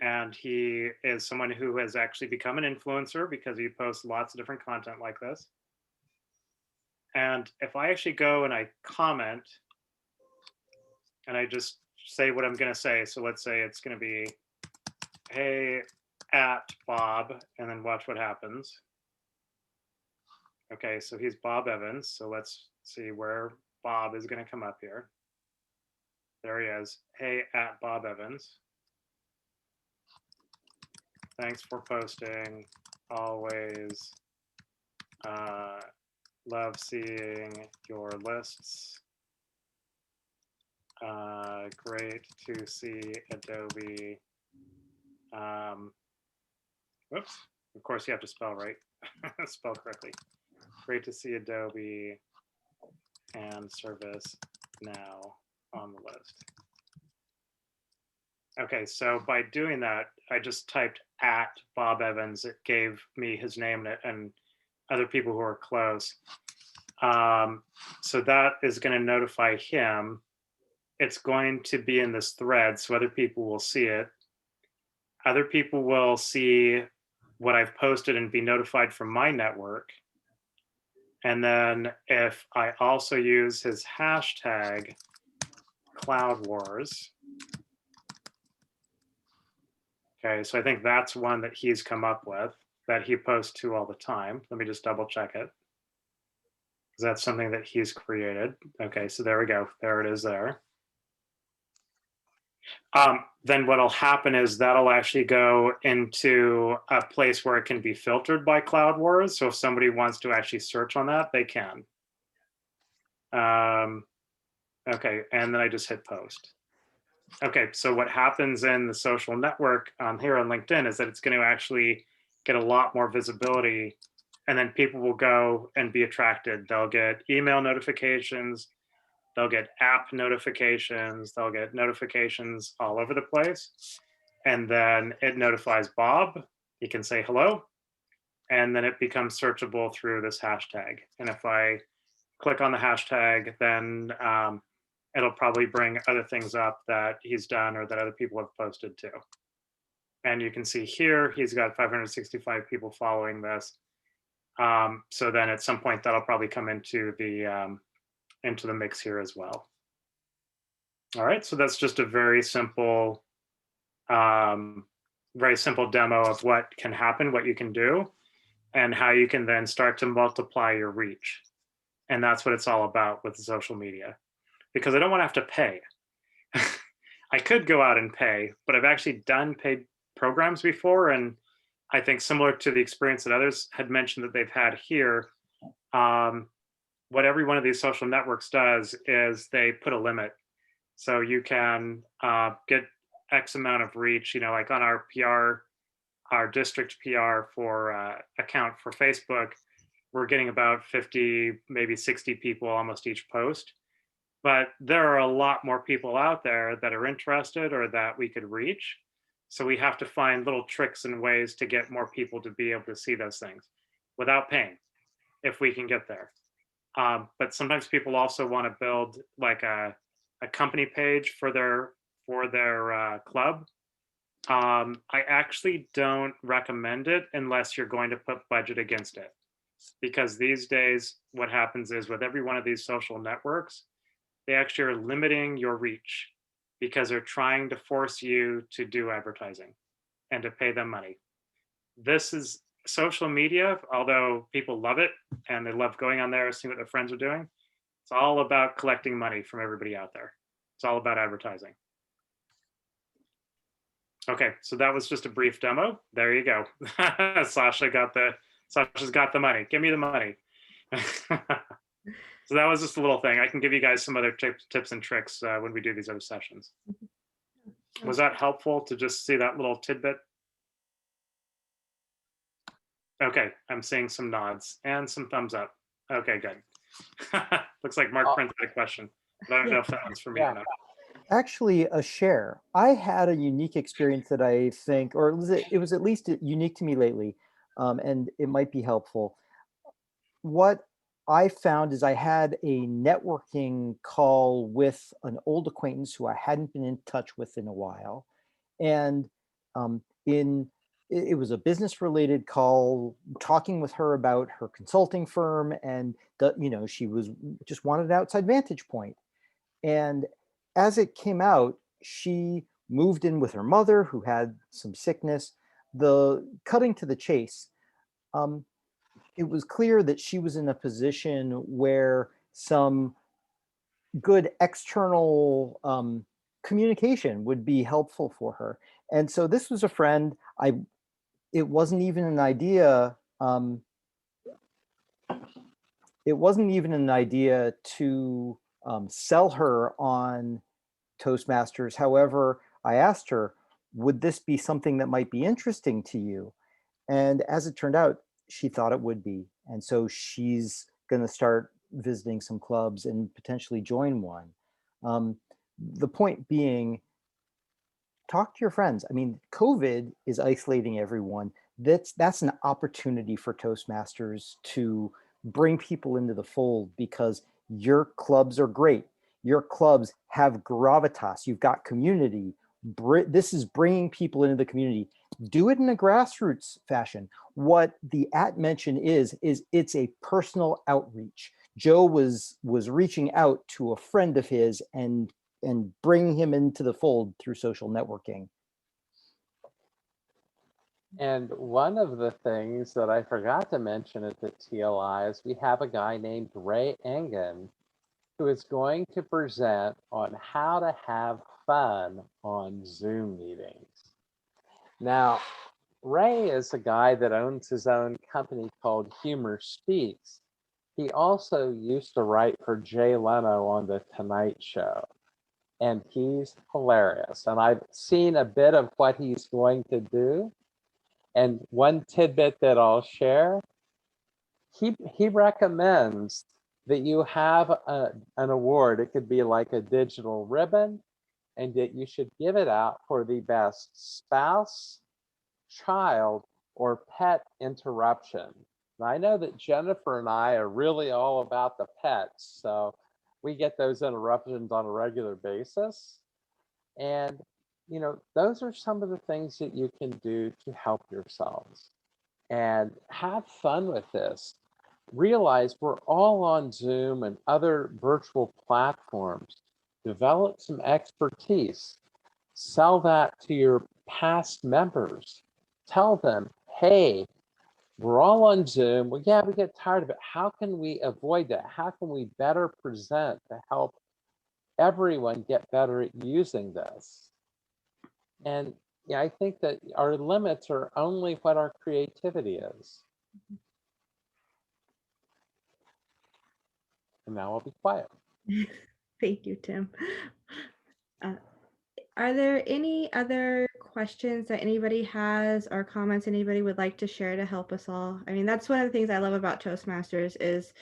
and he is someone who has actually become an influencer because he posts lots of different content like this. And if I actually go and I comment, and I just say what I'm going to say, so let's say it's going to be, hey, at Bob, and then watch what happens. Okay, so he's Bob Evans. So let's see where Bob is going to come up here. There he is. Hey, at Bob Evans. Thanks for posting. Always love seeing your lists. Great to see Adobe. Whoops. Of course, you have to spell right. Spell correctly. Great to see Adobe and Service Now on the list. Okay, so by doing that, I just typed at Bob Evans. It gave me his name and other people who are close. So that is going to notify him. It's going to be in this thread, so other people will see it. Other people will see what I've posted and be notified from my network. And then if I also use his hashtag Cloud Wars. Okay, so I think that's one that he's come up with that he posts to all the time. Let me just double check it. That's something that he's created. Okay, so there we go. There it is there. Then what'll happen is that'll actually go into a place where it can be filtered by Cloud Wars. So if somebody wants to actually search on that, they can. Okay, and then I just hit post. Okay, so what happens in the social network here on LinkedIn is that it's going to actually get a lot more visibility, and then people will go and be attracted. They'll get email notifications, they'll get app notifications, they'll get notifications all over the place. And then it notifies Bob. He can say hello, and then it becomes searchable through this hashtag. And if I click on the hashtag, then it'll probably bring other things up that he's done or that other people have posted too. And you can see here, he's got 565 people following this. So then at some point that'll probably come into the mix here as well. All right, so that's just a very simple demo of what can happen, what you can do, and how you can then start to multiply your reach. And that's what it's all about with social media. Because I don't want to have to pay. I could go out and pay, but I've actually done paid programs before. And I think similar to the experience that others had mentioned that they've had here, what every one of these social networks does is they put a limit. So you can get X amount of reach, you know, like on our PR, our district PR for account for Facebook, we're getting about 50, maybe 60 people almost each post. But there are a lot more people out there that are interested or that we could reach. So we have to find little tricks and ways to get more people to be able to see those things without paying, if we can get there. But sometimes people also want to build like a company page for their club. I actually don't recommend it unless you're going to put budget against it. Because these days, what happens is with every one of these social networks, they actually are limiting your reach because they're trying to force you to do advertising and to pay them money. This is social media, although people love it and they love going on there, seeing what their friends are doing. It's all about collecting money from everybody out there. It's all about advertising. Okay, so that was just a brief demo. There you go. Sasha's got the money. Give me the money. So that was just a little thing. I can give you guys some other tips and tricks when we do these other sessions. Was that helpful to just see that little tidbit? Okay, I'm seeing some nods and some thumbs up. Okay, good. Looks like Mark printed a question, but I don't know if that one's for me or not. Actually, a share. I had a unique experience that I think, or it was at least unique to me lately, and it might be helpful. What I found is I had a networking call with an old acquaintance who I hadn't been in touch with in a while, and it was a business related call, talking with her about her consulting firm, and she was just wanted an outside vantage point. And as it came out, she moved in with her mother who had some sickness. The cutting to the chase, it was clear that she was in a position where some good external communication would be helpful for her. And so this was a friend. It wasn't even an idea. It wasn't even an idea to sell her on Toastmasters. However, I asked her, would this be something that might be interesting to you? And as it turned out, she thought it would be. And so she's going to start visiting some clubs and potentially join one. The point being, talk to your friends. I mean, COVID is isolating everyone. That's an opportunity for Toastmasters to bring people into the fold, because your clubs are great. Your clubs have gravitas. You've got community. This is bringing people into the community. Do it in a grassroots fashion. What the mention is it's a personal outreach. Joe was reaching out to a friend of his and bringing him into the fold through social networking. And one of the things that I forgot to mention at the TLI is we have a guy named Ray Engen who is going to present on how to have fun on Zoom meetings. Now, Ray is a guy that owns his own company called Humor Speaks. He also used to write for Jay Leno on The Tonight Show, and he's hilarious. And I've seen a bit of what he's going to do. And one tidbit that I'll share, he recommends that you have an award. It could be like a digital ribbon, and that you should give it out for the best spouse, child, or pet interruption. Now, I know that Jennifer and I are really all about the pets, so we get those interruptions on a regular basis. And those are some of the things that you can do to help yourselves. And have fun with this. Realize we're all on Zoom and other virtual platforms. Develop some expertise. Sell that to your past members. Tell them, hey, we're all on Zoom. Well, yeah, we get tired of it. How can we avoid that? How can we better present to help everyone get better at using this? And yeah, I think that our limits are only what our creativity is. And now I'll be quiet. Thank you, Tim. Are there any other questions that anybody has or comments anybody would like to share to help us all? I mean, that's one of the things I love about Toastmasters is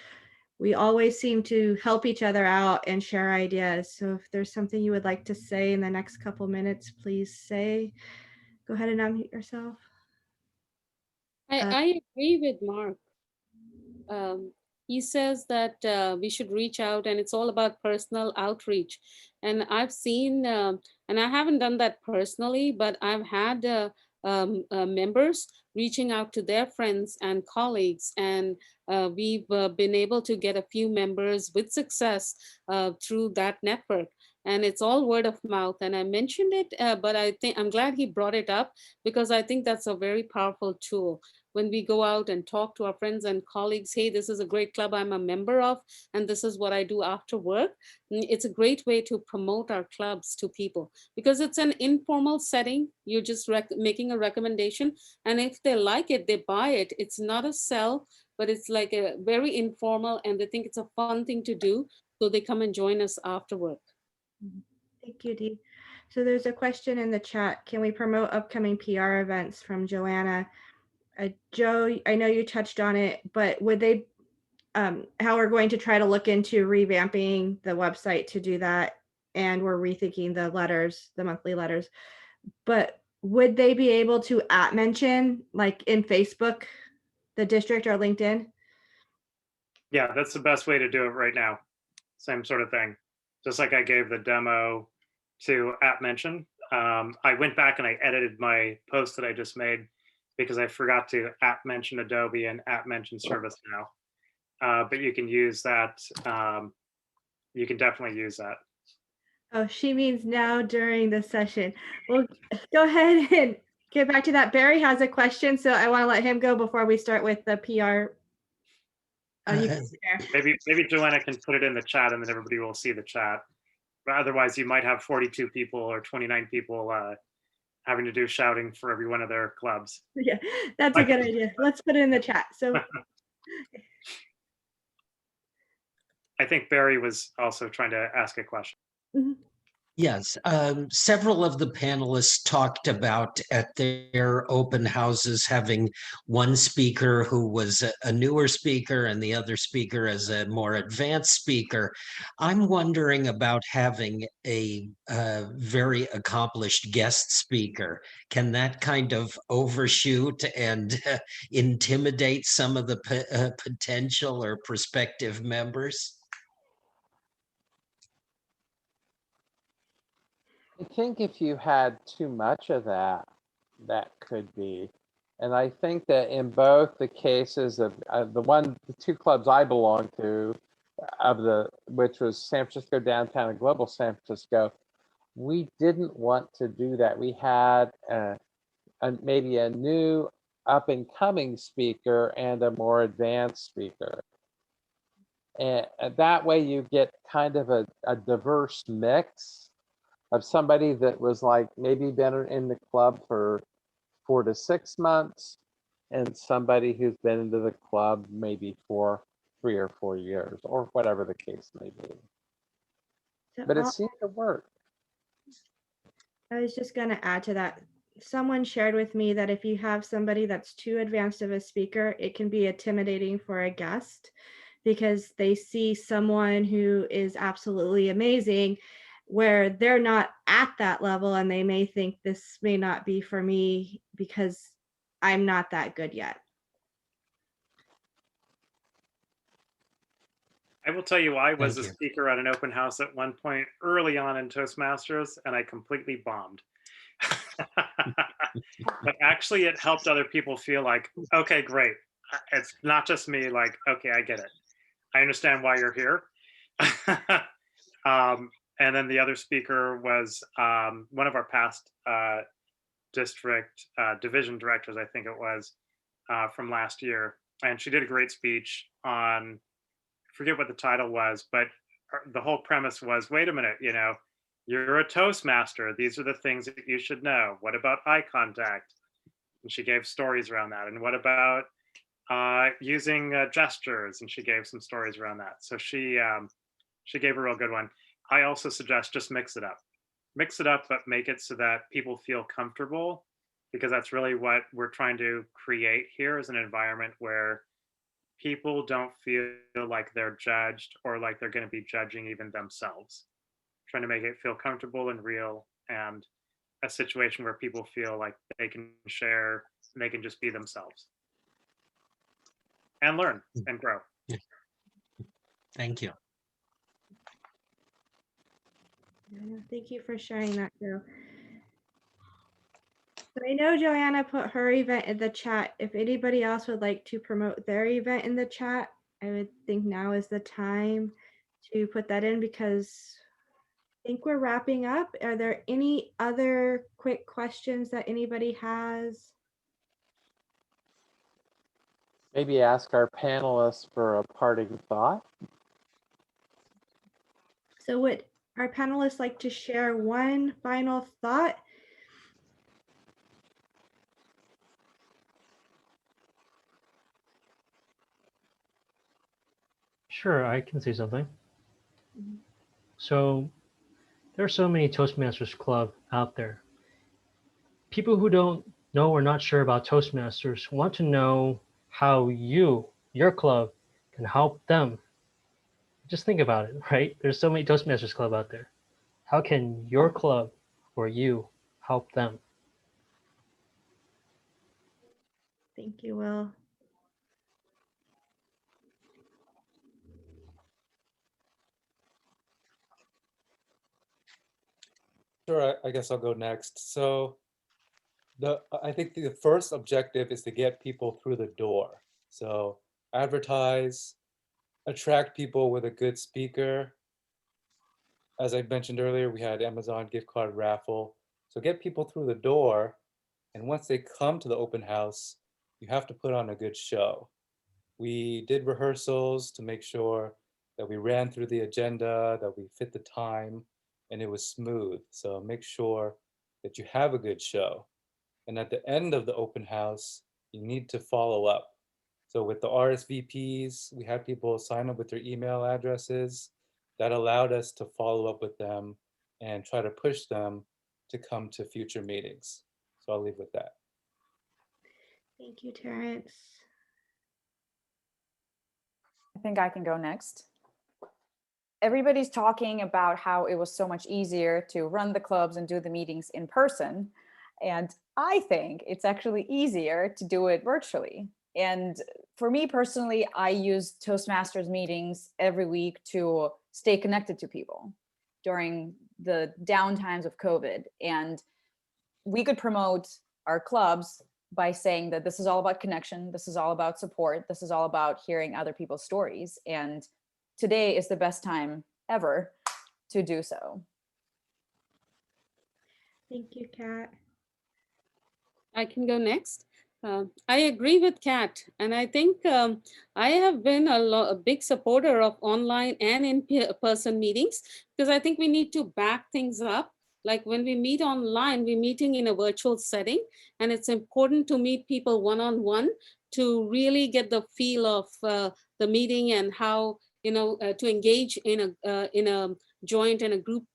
we always seem to help each other out and share ideas. So if there's something you would like to say in the next couple minutes, please say. Go ahead and unmute yourself. I agree with Mark. He says that we should reach out, and it's all about personal outreach. And I've seen, and I haven't done that personally, but I've had members reaching out to their friends and colleagues, and we've been able to get a few members with success through that network. and it's all word of mouth. And I mentioned it, but I think I'm glad he brought it up, because I think that's a very powerful tool. When we go out and talk to our friends and colleagues, hey, this is a great club I'm a member of, and this is what I do after work. It's a great way to promote our clubs to people, because it's an informal setting. You're just making a recommendation, and if they like it, they buy it. It's not a sell, but it's like a very informal, and they think it's a fun thing to do, so they come and join us after work. Thank you, Dee. So there's a question in the chat. Can we promote upcoming PR events from Joanna? Joe, I know you touched on it, but would they, how we're going to try to look into revamping the website to do that. And we're rethinking the letters, the monthly letters, but would they be able to mention like in Facebook, the district or LinkedIn? Yeah, that's the best way to do it right now. Same sort of thing. Just like I gave the demo to @mention. I went back and I edited my post that I just made because I forgot to @mention Adobe and @mention ServiceNow. But you can use that. You can definitely use that. Oh, she means now during the session. Well, go ahead and get back to that. Barry has a question, so I want to let him go before we start with the PR. Maybe Joanna can put it in the chat, and then everybody will see the chat. But otherwise, you might have 42 people or 29 people having to do shouting for every one of their clubs. Yeah, that's a good idea. Let's put it in the chat. So I think Barry was also trying to ask a question. Mhm. Yes, several of the panelists talked about at their open houses having one speaker who was a newer speaker and the other speaker as a more advanced speaker. I'm wondering about having a very accomplished guest speaker. Can that kind of overshoot and intimidate some of the potential or prospective members? I think if you had too much of that, that could be. And I think that in both the cases of the two clubs I belong to, which was San Francisco Downtown and Global San Francisco, we didn't want to do that. We had maybe a new up and coming speaker and a more advanced speaker. And that way you get kind of a diverse mix of somebody that was like maybe been in the club for 4 to 6 months and somebody who's been into the club maybe for 3 or 4 years or whatever the case may be. So But it seemed to work. I was just going to add to that. Someone shared with me that if you have somebody that's too advanced of a speaker, it can be intimidating for a guest because they see someone who is absolutely amazing where they're not at that level and they may think this may not be for me because I'm not that good yet. I will tell you, I was a speaker at an open house at one point early on in Toastmasters, and I completely bombed. But actually, it helped other people feel like, okay, great. It's not just me, like, okay, I get it. I understand why you're here. And then the other speaker was one of our past district division directors, I think it was, from last year. And she did a great speech on, forget what the title was, but the whole premise was, wait a minute, you know, you're a Toastmaster. These are the things that you should know. What about eye contact? And she gave stories around that. And what about using gestures? And she gave some stories around that. So she gave a real good one. I also suggest just mix it up. Mix it up, but make it so that people feel comfortable, because that's really what we're trying to create here, is an environment where people don't feel like they're judged or like they're going to be judging even themselves. Trying to make it feel comfortable and real, and a situation where people feel like they can share and they can just be themselves and learn and grow. Thank you. Thank you for sharing that, Joe. So I know Joanna put her event in the chat. If anybody else would like to promote their event in the chat, I would think now is the time to put that in, because think we're wrapping up. Are there any other quick questions that anybody has? Maybe ask our panelists for a parting thought. So would our panelists like to share one final thought? Sure, I can say something. Mhm. So there are so many Toastmasters Club out there. People who don't know or not sure about Toastmasters want to know how your club, can help them. Just think about it, right? There's so many Toastmasters Club out there. How can your club or you help them? Thank you, Will. Sure, I guess I'll go next. So I think the first objective is to get people through the door. So advertise, attract people with a good speaker. As I mentioned earlier, we had Amazon gift card raffle. So get people through the door. And once they come to the open house, you have to put on a good show. We did rehearsals to make sure that we ran through the agenda, that we fit the time, and it was smooth. So make sure that you have a good show. And at the end of the open house, you need to follow up. So with the RSVPs, we had people sign up with their email addresses. That allowed us to follow up with them and try to push them to come to future meetings. So I'll leave with that. Thank you, Terrence. I think I can go next. Everybody's talking about how it was so much easier to run the clubs and do the meetings in person. And I think it's actually easier to do it virtually. And for me personally, I use Toastmasters meetings every week to stay connected to people during the downtimes of COVID. And we could promote our clubs by saying that this is all about connection, this is all about support, this is all about hearing other people's stories. And today is the best time ever to do so. Thank you, Kat. I can go next. I agree with Kat, and I think I have been a big supporter of online and in-person meetings, because I think we need to back things up. Like when we meet online, we're meeting in a virtual setting, and it's important to meet people one-on-one to really get the feel of the meeting and how to engage in a joint and a group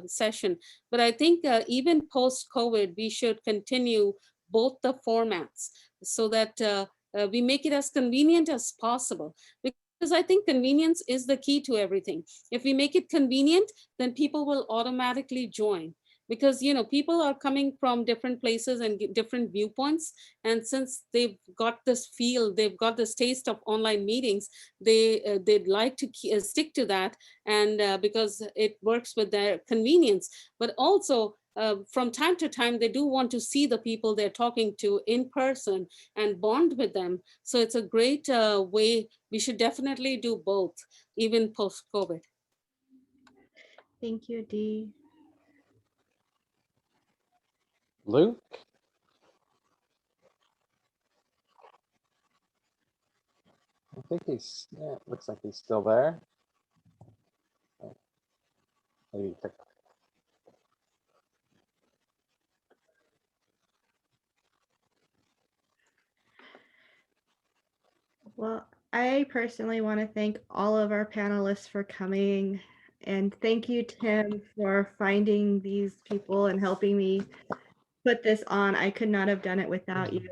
session. But I think even post-COVID, we should continue both the formats so that we make it as convenient as possible, because I think convenience is the key to everything. If we make it convenient, then people will automatically join, because people are coming from different places and different viewpoints, and since they've got this feel, they've got this taste of online meetings, they'd like to stick to that, and because it works with their convenience. But also from time to time, they do want to see the people they're talking to in person and bond with them. So it's a great way. We should definitely do both, even post-COVID. Thank you, Dee. Luke? I think yeah, looks like he's still there. Maybe Well, I personally want to thank all of our panelists for coming. And thank you, Tim, for finding these people and helping me put this on. I could not have done it without you.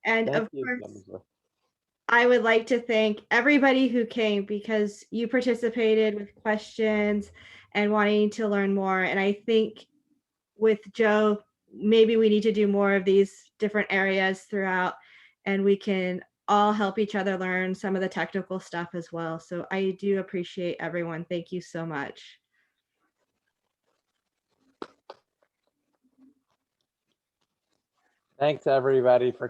And Thank of you, course, Jennifer. I would like to thank everybody who came, because you participated with questions and wanting to learn more. And I think with Joe, maybe we need to do more of these different areas throughout, and we can all help each other learn some of the technical stuff as well. So I do appreciate everyone. Thank you so much. Thanks everybody for